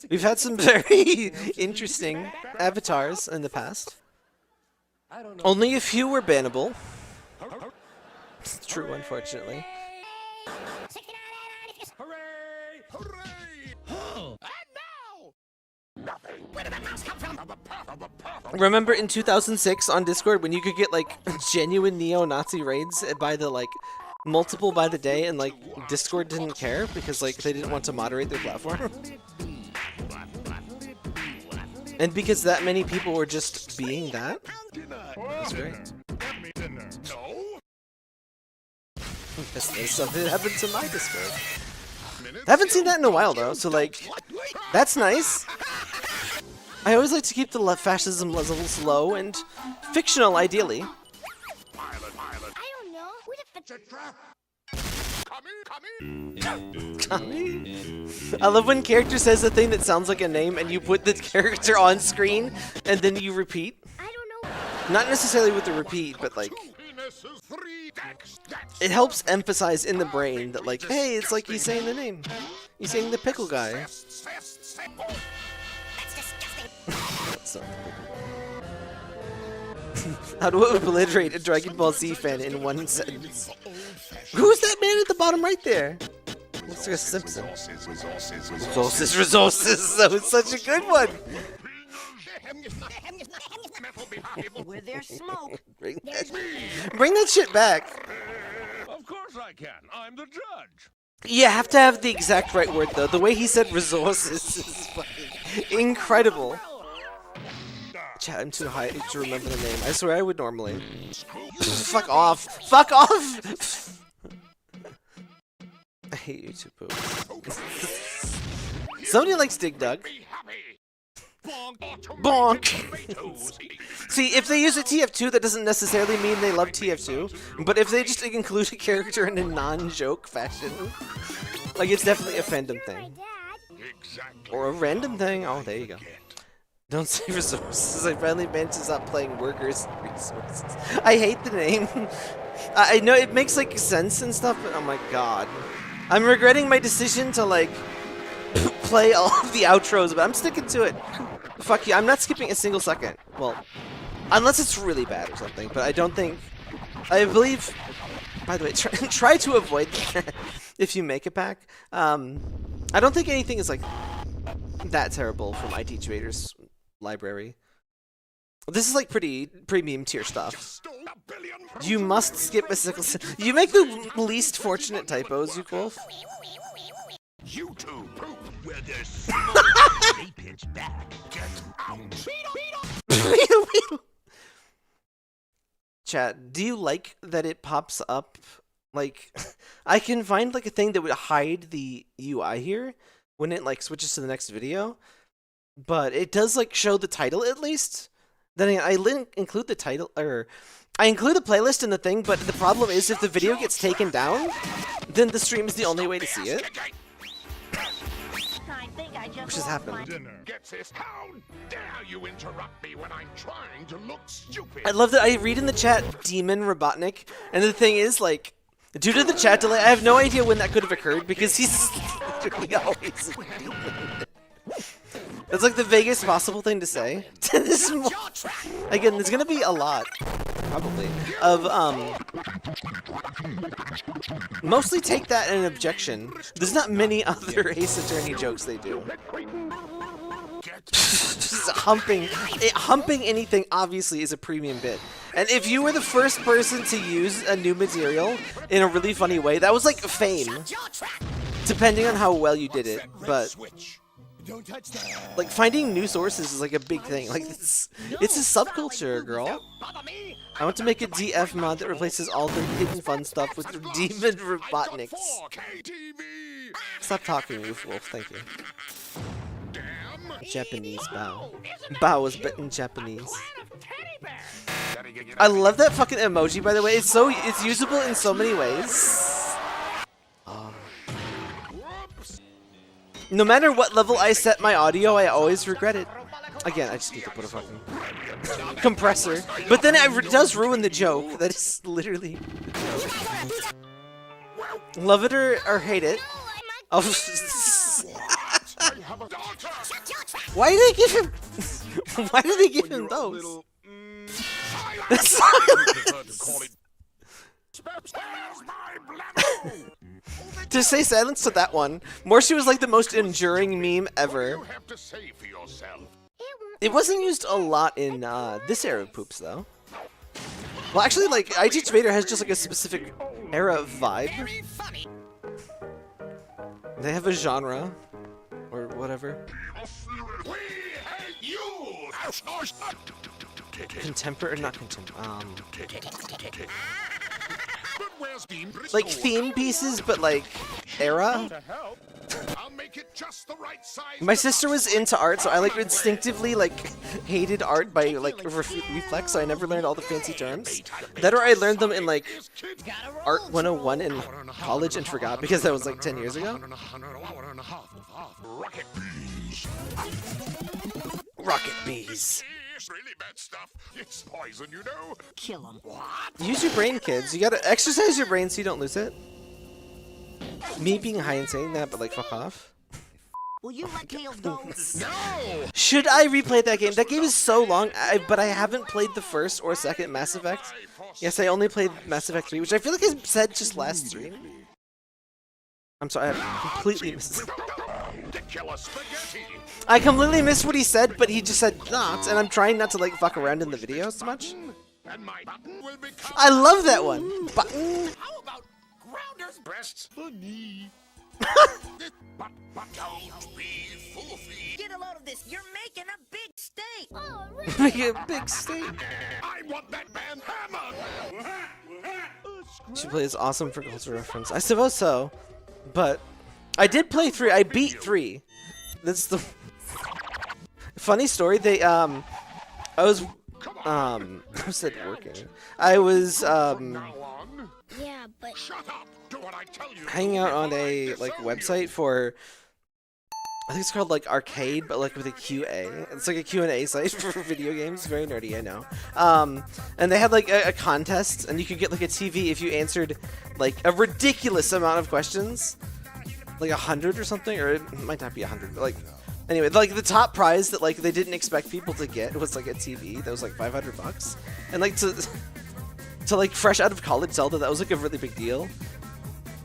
We've had some very interesting avatars in the past. Only a few were bannable. It's true, unfortunately. Remember in 2006 on Discord when you could get like genuine neo-Nazi raids by the like multiple by the day, and like Discord didn't care because like they didn't want to moderate their platform? And because that many people were just being that? That's great. That's something that happened to my Discord. I haven't seen that in a while though, so like, that's nice. I always like to keep the fascism levels low and fictional, ideally. I don't know. I love when character says a thing that sounds like a name and you put the character on screen and then you repeat. I don't know. Not necessarily with the repeat, but like misses 3 decks. That's It helps emphasize in the brain that, like, hey, it's like he's saying the name. He's saying the pickle guy. fast. Oh, That's disgusting. So, how to obliterate a Dragon Ball Z fan in 1 sentence? Who's that man at the bottom right there? Looks like a Simpson. Resources. That was such a good one. Where there's smoke, Bring that shit back. Of course I can. I'm the judge. You have to have the exact right word though. The way he said resources is fucking incredible. Chat, I'm too high to remember the name. I swear I would normally. Fuck off. Fuck off! I hate you too, Pooh. Somebody likes Dig Dug. Be happy. Bonk! See, if they use a TF2, that doesn't necessarily mean they love TF2. But if they just include a character in a non-joke fashion, like, it's definitely a fandom thing. Exactly. Or a random thing. Oh, there you go. Don't say resources. I finally managed to stop playing workers resources. I hate the name. I know it makes like sense and stuff, but oh my god. I'm regretting my decision to like play all of the outros, but I'm sticking to it. Fuck you, I'm not skipping a single second. Well, unless it's really bad or something, but I don't think... I believe... By the way, try to avoid that if you make it back. I don't think anything is like that terrible from Iteachbader's library. This is like pretty premium tier stuff. You must skip a single... You make the least fortunate typos, YUCWolf. You two poop where there's They pinch back. Get out. Chat, do you like that it pops up? Like, I can find like a thing that would hide the UI here when it like switches to the next video, but it does like show the title at least. Then I include the title, or I include the playlist in the thing, but the problem is if the video gets taken down, then the stream is the only way to see it. I think I just Which has lost my happened. Dinner. Get this? How dare you interrupt me when I'm trying to look stupid? I love that I read in the chat Demon Robotnik, and the thing is, like, due to the chat delay, I have no idea when that could have occurred because he's literally always a demon. That's like the vaguest possible thing to say. Again, there's gonna be a lot, probably, of mostly take that as an objection. There's not many other Ace Attorney jokes they do. Just humping anything obviously is a premium bit. And if you were the first person to use a new material in a really funny way, that was like fame. Depending on how well you did it, but like finding new sources is like a big thing. Like it's a subculture, girl. I want to make a DF mod that replaces all the hidden fun stuff with Demon Robotniks. Stop talking, YUCWolf. Thank you. Japanese bow. Bow was in Japanese. I love that fucking emoji, by the way. It's usable in so many ways. No matter what level I set my audio, I always regret it. Again, I just need to put a fucking compressor. But then it does ruin the joke. That is literally the joke. Love it or hate it. Oh, why did they give him? Why did they give him those? To say silence to that one, Morshi was like the most enduring meme ever. It wasn't used a lot in this era of poops though. Well, actually, like Iteachbader has just like a specific era of vibe. They have a genre or whatever. Contemporary, not contemporary. Like theme pieces, but like era. My sister was into art, so I like instinctively like hated art by like reflex. So I never learned all the fancy terms. That or I learned them in like Art 101 in college and forgot because that was like 10 years ago. Rocket bees. It's really bad stuff. It's poison, you know. Kill him. Use your brain, kids. You gotta exercise your brain so you don't lose it. Me being high and saying that, but like, fuck off. Will you let Tails go? No! Should I replay that game? That game is so long, but I haven't played the first or second Mass Effect. Yes, I only played Mass Effect 3, which I feel like I said just last stream. I'm sorry, I completely missed. I completely missed what he said, but he just said not, and I'm trying not to like fuck around in the video so much. I love that one. Button. How about Grounder's breasts for me? Get a load of this. You're making a big steak. Oh, really? Make it a big steak. I want that band hammered. She plays awesome for cultural reference. I suppose so, but I did play 3. I beat 3. That's the funny story. They I was said working. I was Yeah, but Shut up. Do what I tell you. hanging out on a like website for, I think it's called like Arcade, but like with a QA. It's like a Q&A site for video games. Very nerdy, I know. And they had like a contest, and you could get like a TV if you answered like a ridiculous amount of questions, like 100 or something, or it might not be 100, but like anyway, like the top prize that like they didn't expect people to get was like a TV that was like $500, and like to like fresh out of college Zelda, that was like a really big deal.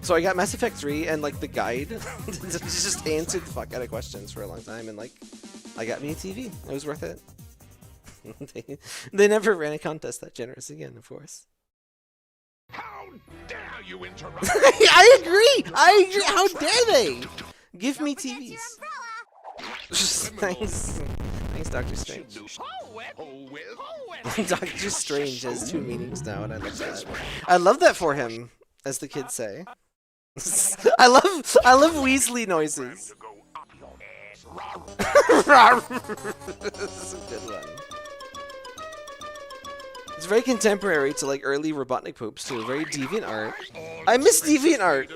So I got Mass Effect 3 and like the guide just answered the fuck out of questions for a long time, and like I got me a TV. It was worth it. They never ran a contest that generous again, of course. How dare you interrupt? I agree. How dare they? Give me TVs. Thanks. Thanks, Dr. Strange. Dr. Strange has 2 meanings now, and I love that. I love that for him, as the kids say. I love Weasley noises. This is a good one. It's very contemporary to like early Robotnik poops too. Very deviant art. I miss deviant art.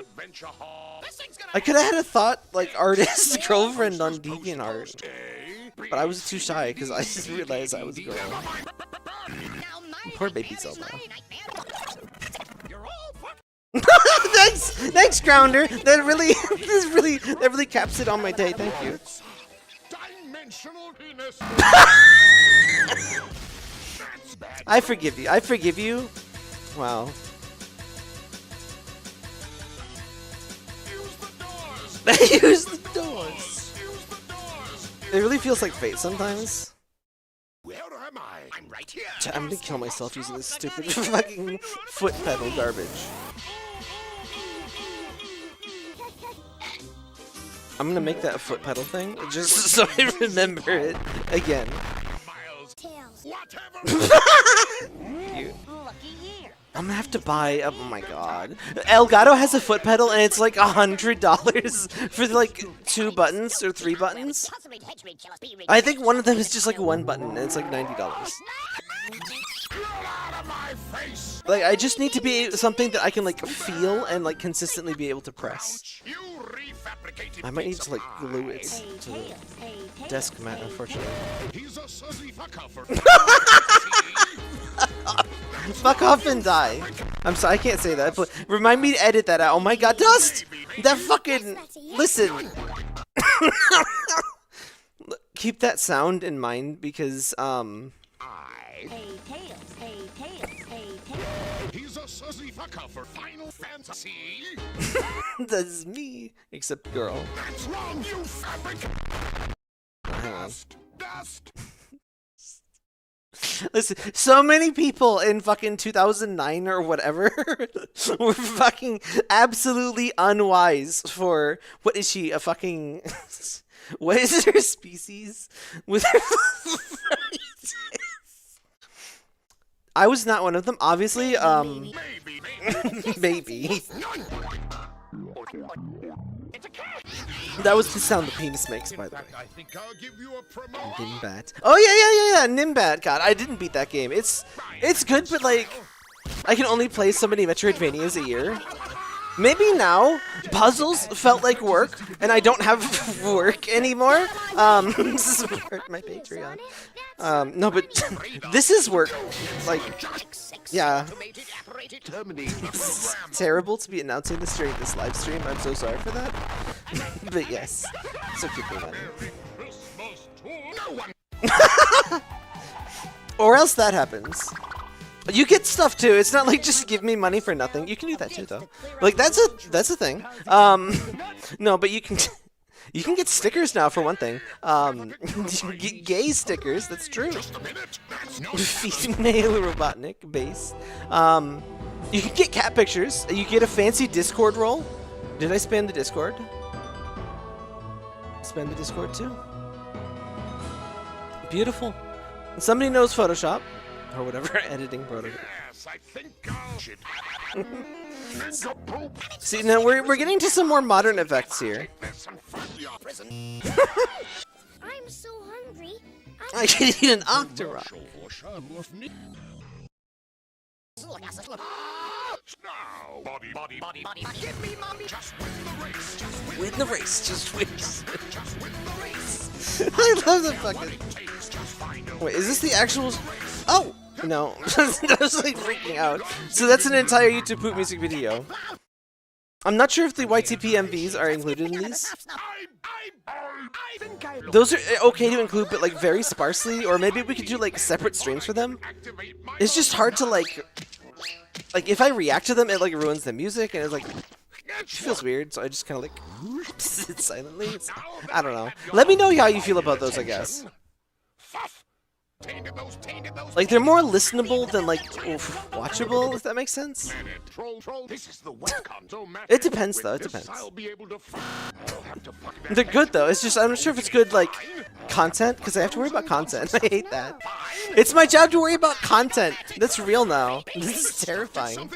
I could have had a thought like artist girlfriend on deviant art, but I was too shy because I just realized I was a girl. Poor baby Zelda. Thanks, Grounder. That really caps it on my day. Thank you. Dimensional penis. I forgive you. I forgive you. Wow. Use the doors. It really feels like fate sometimes. Where am I? I'm right here. I'm gonna kill myself using this stupid fucking foot pedal garbage. I'm gonna make that a foot pedal thing just so I remember it again. Tails. Cute. Lucky year. I'm gonna have to buy. Oh my god. Elgato has a foot pedal and it's like $100 for like 2 buttons or 3 buttons. I think one of them is just like 1 button and it's like $90. Like I just need to be something that I can like feel and like consistently be able to press. I might need to like glue it to the desk mat, unfortunately. Fuck off and die. I'm sorry, I can't say that. But remind me to edit that out. Oh my god, Dust! That fucking... Listen. Keep that sound in mind because, Hey, Tails. Hey, Tails. Hey, Tails. He's a sussy fucker for Final Fantasy. that's me. Except girl. That's wrong, you fabric. Hang on. Dust. Listen, so many people in fucking 2009 or whatever were fucking absolutely unwise for, what is she, a fucking, what is her species? With her I was not one of them, obviously, maybe. That was the sound the penis makes, by the way. I think I'll give you a promotion. Nimbat. Oh yeah, Nimbat. God, I didn't beat that game. It's good, but like, I can only play so many Metroidvanias a year. Maybe now puzzles felt like work, and I don't have work anymore. This is my Patreon. No, but this is work. Like, yeah. It's terrible to be announcing this during this live stream. I'm so sorry for that. But yes, so keep me money. Or else that happens. You get stuff too. It's not like just give me money for nothing. You can do that too, though. Like that's a thing. No, but you can get stickers now for one thing. You can get gay stickers. That's true. Female Robotnik base. You can get cat pictures. You get a fancy Discord role. Did I spam the Discord? Spam the Discord too. Beautiful. Somebody knows Photoshop. Or whatever editing program. Yes, I think I'll See, now we're getting to some more modern effects here. I'm so hungry. I can eat an octorok. Now, body. Give me mommy. Just Win the race, just win. Just win the race. I love the fucking. Wait, is this the actual? Oh no, I was like freaking out. So that's an entire YouTube poop music video. I'm not sure if the YTP MVs are included in these. Those are okay to include, but like very sparsely, or maybe we could do like separate streams for them. It's just hard to like if I react to them, it like ruins the music, and it's like it feels weird. So I just kind of like sit silently. I don't know. Let me know how you feel about those, I guess. Like they're more listenable than like watchable, if that makes sense. It depends though, it depends. They're good though, it's just I'm not sure if it's good like content, because I have to worry about content. I hate that. It's my job to worry about content. That's real now. This is terrifying.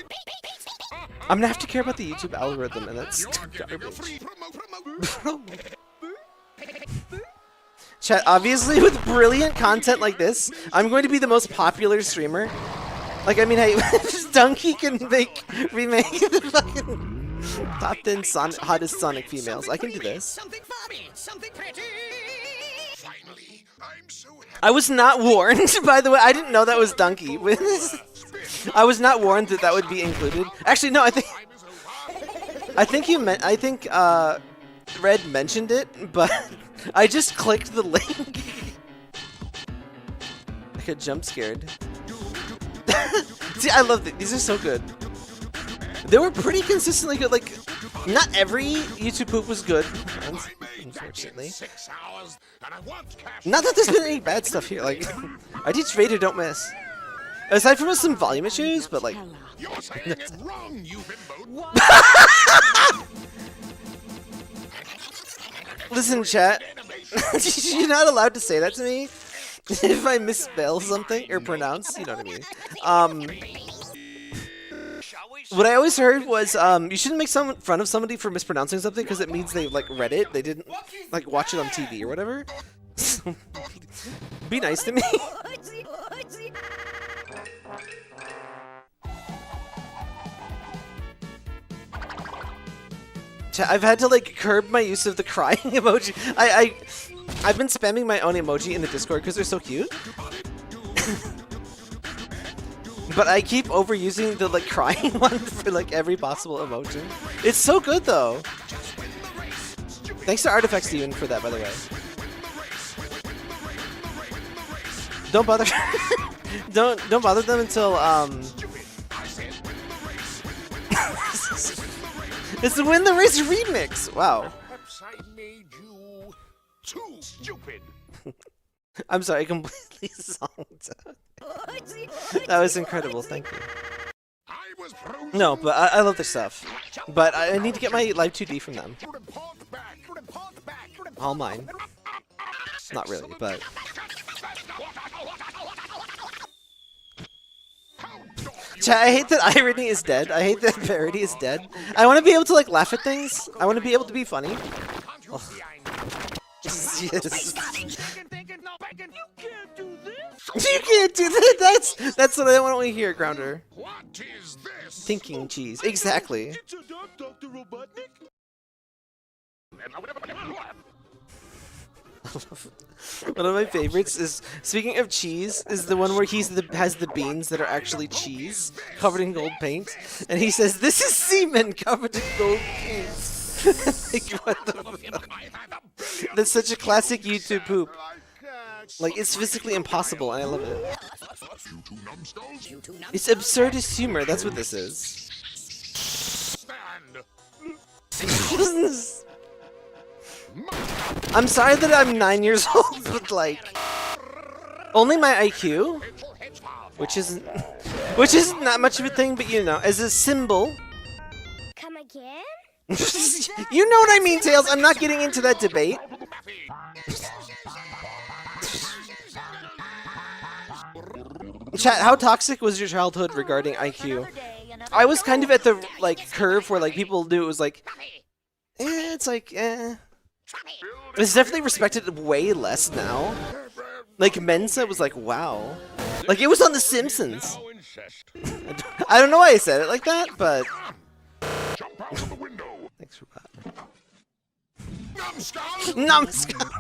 I'm gonna have to care about the YouTube algorithm, and that's garbage. Chat, obviously with brilliant content like this, I'm going to be the most popular streamer. Like, I mean, hey, Donkey can remake the fucking top 10 hottest Sonic females. I can do this. I was not warned, by the way. I didn't know that was Donkey. I was not warned that that would be included. Actually, no, I think you meant. I think Red mentioned it, but I just clicked the link. I got jump scared. See, I love these are so good. They were pretty consistently good. Like, not every YouTube poop was good, unfortunately. Not that there's been any bad stuff here. Like, Iteachbader don't miss. Aside from some volume issues, but like. You're saying it wrong, you bimbo. Listen, chat. You're not allowed to say that to me. If I misspell something or pronounce, you know what I mean. What I always heard was you shouldn't make fun of somebody for mispronouncing something because it means they like read it. They didn't like watch it on TV or whatever. So, be nice to me. I've had to like curb my use of the crying emoji. I've been spamming my own emoji in the Discord because they're so cute. But I keep overusing the like crying one for like every possible emoji. It's so good though. Thanks to Artifact Steven for that, by the way. Don't bother. don't bother them until It's the Win the Race remix! Wow. Perhaps I made you too stupid. I'm sorry, I completely zonked out. That was incredible, thank you. No, but I love their stuff. But I need to get my Live 2D from them. All mine. Not really, but... Chat, I hate that irony is dead. I hate that parody is dead. I want to be able to like laugh at things. I want to be able to be funny. Oh. Yes. You can't do that. That's what I don't want to hear, Grounder. What is this? Thinking cheese. Exactly. It's a dog, Dr. Robotnik. One of my favorites is, speaking of cheese, is the one where has the beans that are actually cheese covered in gold paint, and he says, "This is semen covered in gold paint." Like, what the fuck? That's such a classic YouTube poop. Like, it's physically impossible, and I love it. It's absurdist humor. That's what this is. I'm sorry that I'm 9 years old, but like, only my IQ, which isn't not much of a thing, but you know, as a symbol. Come again? You know what I mean, Tails. I'm not getting into that debate. Chat, how toxic was your childhood regarding IQ? I was kind of at the like curve where like people knew it was like, it's like, It's definitely respected way less now. Like Mensa was like, wow. Like it was on The Simpsons. I don't know why I said it like that, but thanks for that. Numbskull!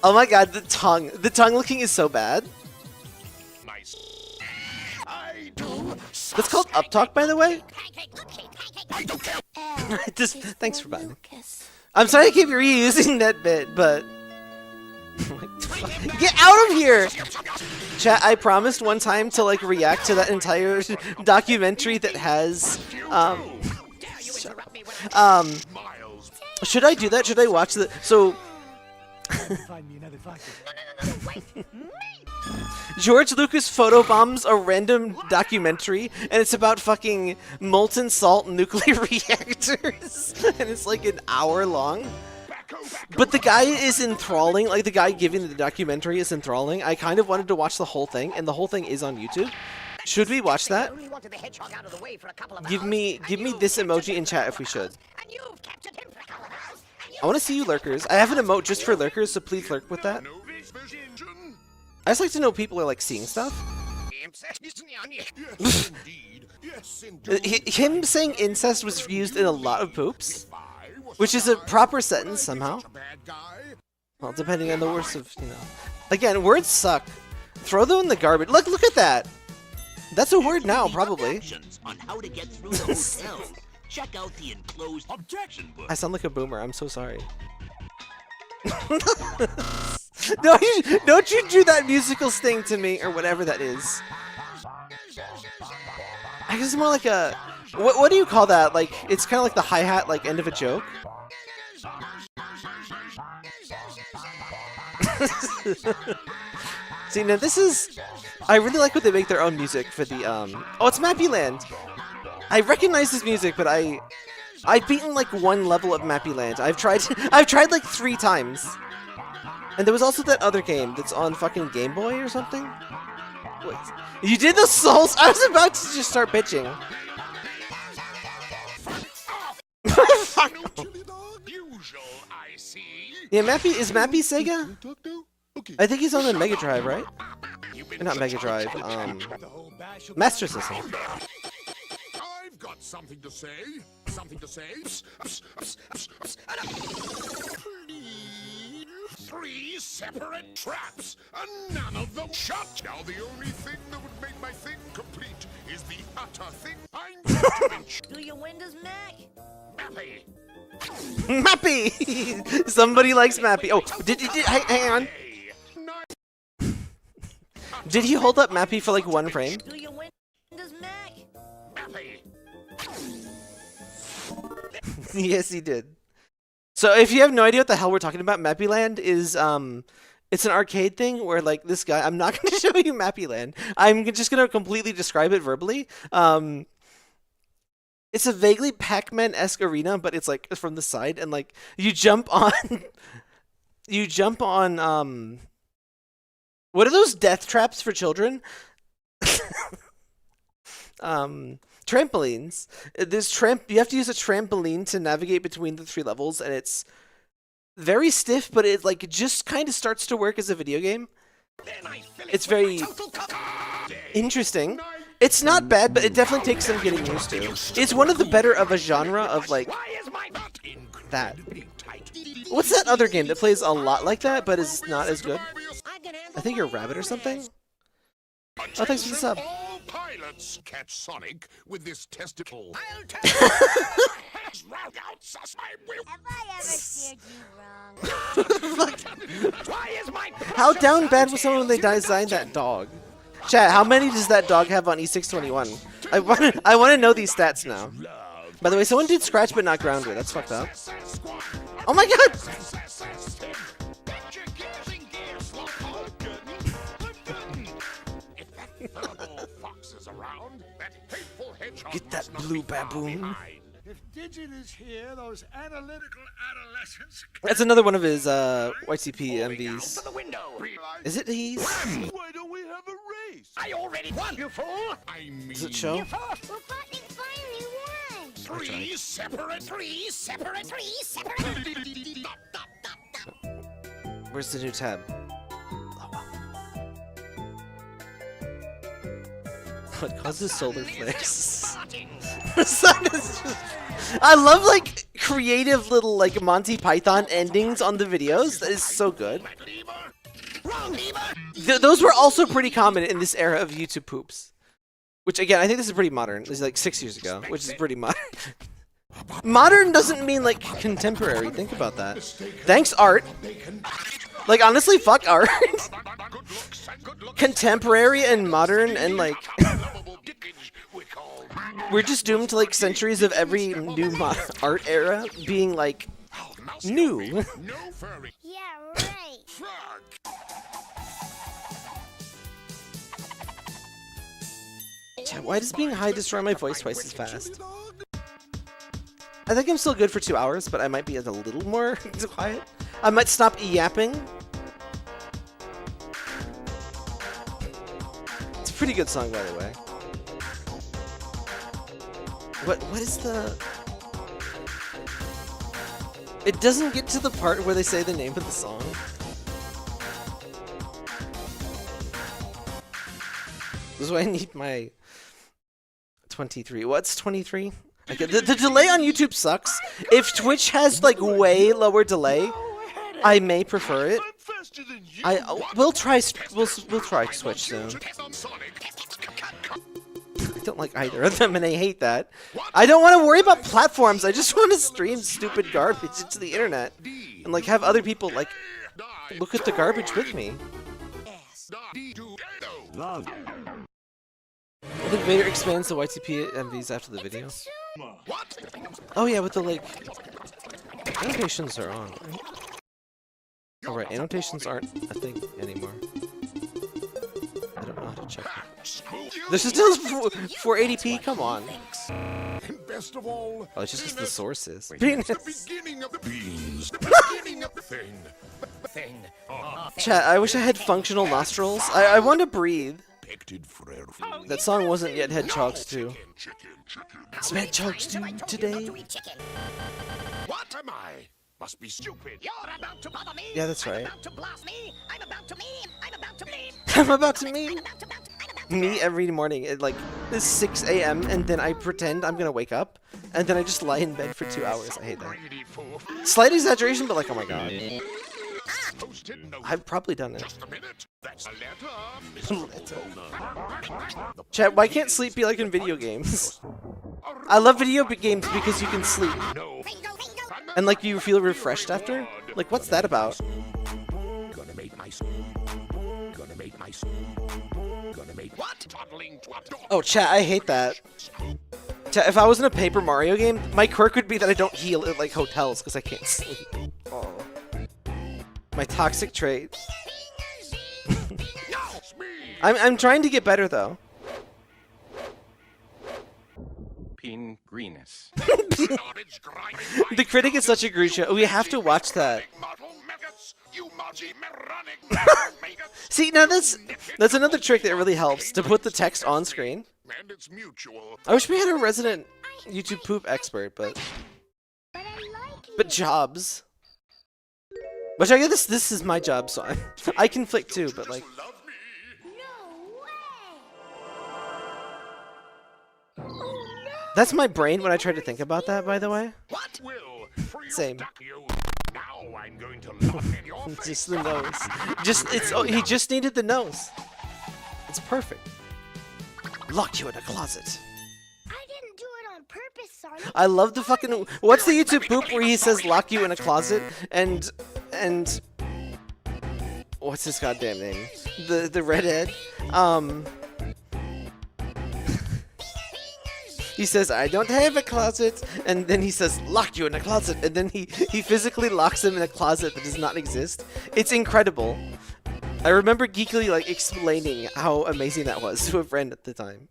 Oh my god, the tongue. The tongue looking is so bad. That's called uptalk, by the way. Just thanks for buying. I'm sorry I keep reusing that bit, but get out of here! Chat, I promised one time to like react to that entire documentary that has should I do that? Should I watch the George Lucas photobombs a random documentary, and it's about fucking molten salt nuclear reactors, and it's like an hour long. But the guy is enthralling, like the guy giving the documentary is enthralling. I kind of wanted to watch the whole thing, and the whole thing is on YouTube. Should we watch that? Give me this emoji in chat if we should. I want to see you lurkers. I have an emote just for lurkers, so please lurk with that. I just like to know people are like seeing stuff. Him saying incest was used in a lot of poops, which is a proper sentence somehow. Well, depending on the worst of, you know. Again, words suck. Throw them in the garbage. Look at that. That's a word now, probably. On how to get through the hotel. Check out the enclosed objection book. I sound like a boomer. I'm so sorry. Don't you do that musical sting to me, or whatever that is. I guess it's more like a... What do you call that? Like, it's kind of like the hi-hat, like, end of a joke. See, now this is... I really like when they make their own music for the, Oh, it's Mappy Land! I recognize this music, but I've beaten, like, one level of Mappy Land. I've tried like 3 times. And there was also that other game that's on fucking Game Boy or something? Wait, you did the Souls? I was about to just start bitching. Yeah, is Mappy Sega? I think he's on the Mega Drive, right? Or not Mega Drive, Master System. I've got something to say. Something to say. 3 separate traps, and none of them shut. Now the only thing that would make my thing complete is the utter thing I need to Do your windows, Mac? Mappy. Mappy! Somebody likes Mappy. Oh, hang on. Did he hold up Mappy for like 1 frame? Do your windows, Mac? Mappy. Yes, he did. So if you have no idea what the hell we're talking about, Mappy Land is it's an arcade thing where like this guy, I'm not going to show you Mappy Land. I'm just going to completely describe it verbally. It's a vaguely Pac-Man-esque arena, but it's like from the side, and like you jump on what are those death traps for children? Trampolines. You have to use a trampoline to navigate between the 3 levels, and it's very stiff, but it like just kind of starts to work as a video game. It's very interesting. It's not bad, but it definitely takes some getting used to. It's one of the better of a genre of like that. What's that other game that plays a lot like that, but is not as good? I think you're a rabbit or something. Oh, thanks for the sub. All pilots catch Sonic with this testicle. I'll tell Have I ever steered you wrong? How down bad was someone when they designed that dog? Chat, how many does that dog have on E621? I want to know these stats now. By the way, someone did scratch but not grounder. That's fucked up. Oh my god! Get that blue baboon. If Digit is here, those analytical adolescents. That's another one of his YTP MVs. Is it these? Why don't we have a race? I already won, you fool! I mean, Does it show? Well, Robotnik finally won. three separate. Where's the new tab? What causes solar flares? The sun is just... I love like creative little like Monty Python endings on the videos. That is so good. Those were also pretty common in this era of YouTube poops. Which again, I think this is pretty modern. This is like 6 years ago, which is pretty modern. Modern doesn't mean like contemporary. Think about that. Thanks, art. Like honestly, fuck art. Contemporary and modern and like we're just doomed to like centuries of every new art era being like new. Yeah, right. Why does being high destroy my voice twice as fast? I think I'm still good for 2 hours, but I might be a little more quiet. I might stop yapping. It's a pretty good song, by the way. What is the... It doesn't get to the part where they say the name of the song. This is why I need my 23. What's 23? Okay, the delay on YouTube sucks. If Twitch has like way lower delay, I may prefer it. We'll try Switch soon. I don't like either of them, and I hate that. I don't want to worry about platforms. I just want to stream stupid garbage into the internet and like have other people like look at the garbage with me. I think Vader expands the YTP MVs after the video. Oh yeah, with the like annotations are on. Oh right, annotations aren't a thing anymore. I don't know how to check it. This is still 480p. Come on. And best of all, Oh, it's just because the source is. Penis. The beginning of the beans. The beginning of the thing. Chat, I wish I had functional nostrils. I want to breathe. That song wasn't yet Hedgehogs 2. It's Hedgehogs 2 today. What am I? Must be stupid. You're about to bother me. Yeah, that's right. I'm about to blast me. I'm about to meme. I'm about to meme. I'm about to meme. Me every morning at like 6 a.m. and then I pretend I'm gonna wake up and then I just lie in bed for 2 hours. I hate that. Slight exaggeration, but like, oh my god. I've probably done it. Chat, why can't sleep be like in video games? I love video games because you can sleep. And like you feel refreshed after? Like what's that about? Oh chat, I hate that. Chat, if I was in a Paper Mario game, my quirk would be that I don't heal at like hotels because I can't sleep. Oh. My toxic trait. I'm trying to get better though. Pin Greenus. The Critic is such a great show. We have to watch that. See, now that's another trick that really helps to put the text on screen. I wish we had a resident YouTube poop expert, but jobs. Which I guess this is my job, so I can flick too, but like. Love me. That's my brain when I try to think about that, by the way. What? Will, for you Same. duck you. Now I'm going to lock in your face. Just the nose. He just needed the nose. It's perfect. Locked you in a closet. I didn't do it on purpose, Sonic. I love the fucking. What's the YouTube poop where he says lock you in a closet and what's his goddamn name? The redhead. He says, I don't have a closet, and then he says, locked you in a closet, and then he physically locks him in a closet that does not exist. It's incredible. I remember geekily like explaining how amazing that was to a friend at the time.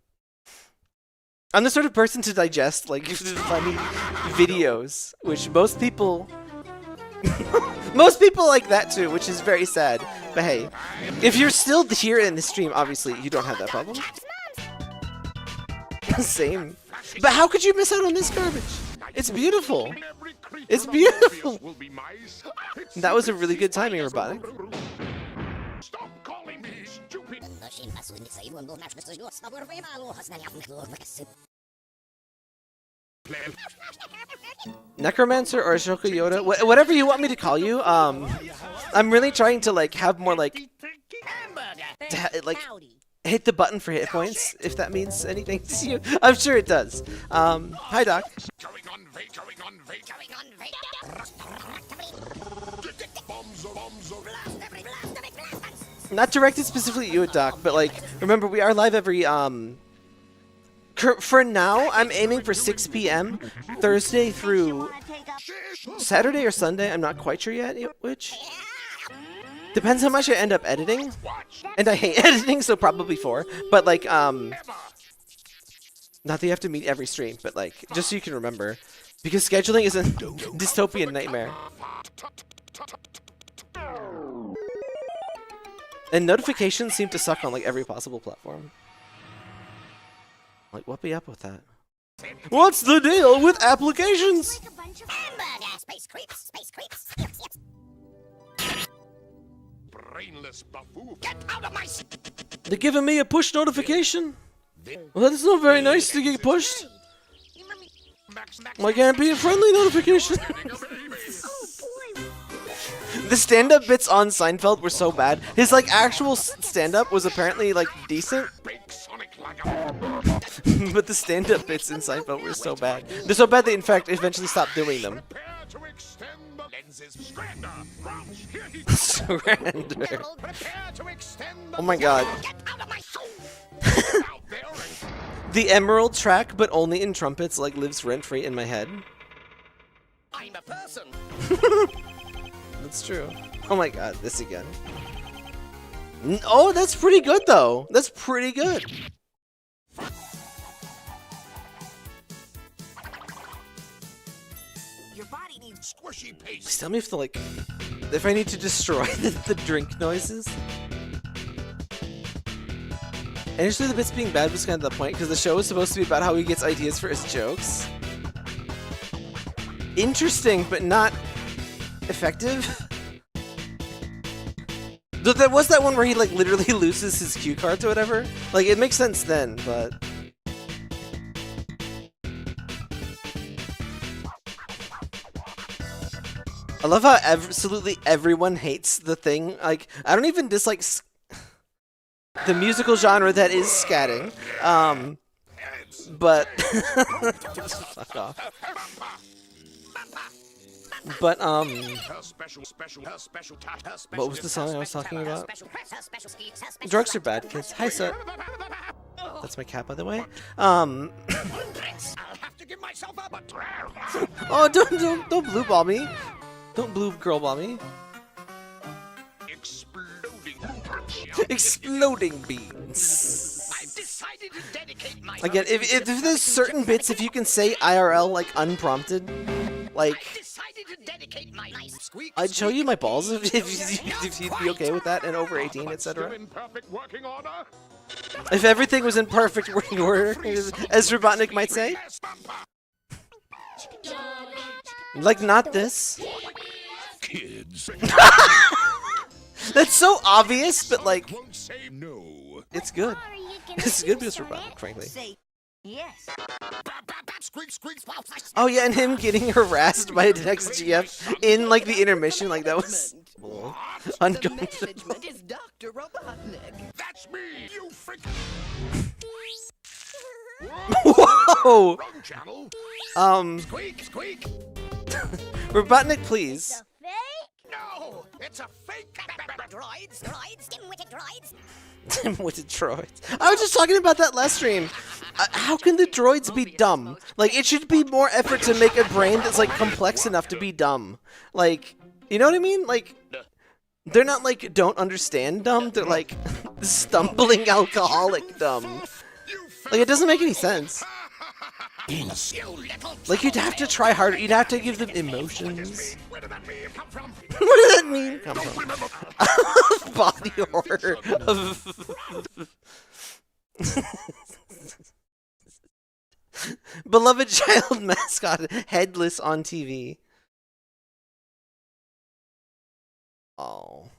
I'm the sort of person to digest like funny videos, which most people like that too, which is very sad. But hey, if you're still here in the stream, obviously you don't have that problem. Same. But how could you miss out on this garbage? It's beautiful. It's beautiful. That was a really good timing, Robotnik. Stop calling me stupid. Necromancer or Ashoka Yoda, whatever you want me to call you. I'm really trying to like have more like hit the button for hit points, if that means anything to you. I'm sure it does. Hi, Doc. Not directed specifically at you, Doc, but like, remember we are live every for now, I'm aiming for 6 p.m. Thursday through Saturday or Sunday. I'm not quite sure yet which. Depends how much I end up editing. And I hate editing, so probably 4. But like, not that you have to meet every stream, but like, just so you can remember. Because scheduling is a dystopian nightmare. And notifications seem to suck on like every possible platform. Like, what be up with that? What's the deal with applications? Like a bunch of hamburger. Space creeps, space creeps. Brainless buffoon. Get out of my... They're giving me a push notification? Well, that's not very nice to get pushed. Why can't it be a friendly notification? The stand-up bits on Seinfeld were so bad. His like actual stand-up was apparently like decent. But the stand-up bits in Seinfeld were so bad. They're so bad they in fact eventually stopped doing them. Surrender. Oh my god. The Emerald track, but only in trumpets, like lives rent-free in my head. I'm a person. That's true. Oh my god, this again. Oh, that's pretty good though. That's pretty good. Your body needs squishy paste. Please tell me if I need to destroy the drink noises. Initially, the bits being bad was kind of the point, because the show was supposed to be about how he gets ideas for his jokes. Interesting, but not effective. Though there was that one where he like literally loses his cue cards or whatever. Like, it makes sense then, but... I love how absolutely everyone hates the thing. Like, I don't even dislike the musical genre that is scatting. But fuck off. But what was the song I was talking about? Drugs are bad, kids. Hi, sir. That's my cat, by the way. Oh, don't blue ball me. Don't blue girl ball me. Exploding beans. I've decided to dedicate my Again, if there's certain bits, if you can say IRL like unprompted, like I'd show you my balls if you'd be okay with that, and over 18, etc. If everything was in perfect working order, as Robotnik might say. Like, not this. kids. That's so obvious, but like, Won't say no. it's good. Are you gonna It's good, choose Mr. for Robotnik, it? frankly. Say yes. Squeak, squeak, squawk, squawk. Oh yeah, and him getting harassed by the next GF in like the intermission, like that was uncomfortable. is Dr. Robotnik. That's me, you freak. Whoa! Wrong channel. Squeak, squeak. Robotnik, please. The fake? No, it's a fake. Droids, dim-witted droids. With the droids. I was just talking about that last stream. How can the droids be dumb? Like, it should be more effort to make a brain that's like complex enough to be dumb. Like, you know what I mean? Like, they're not like don't understand dumb. They're like stumbling alcoholic dumb. Like, it doesn't make any sense. Like, you'd have to try harder. You'd have to give them emotions. Where did that meme come from? What does that mean? Come from? Body horror. Beloved child mascot, headless on TV. Oh.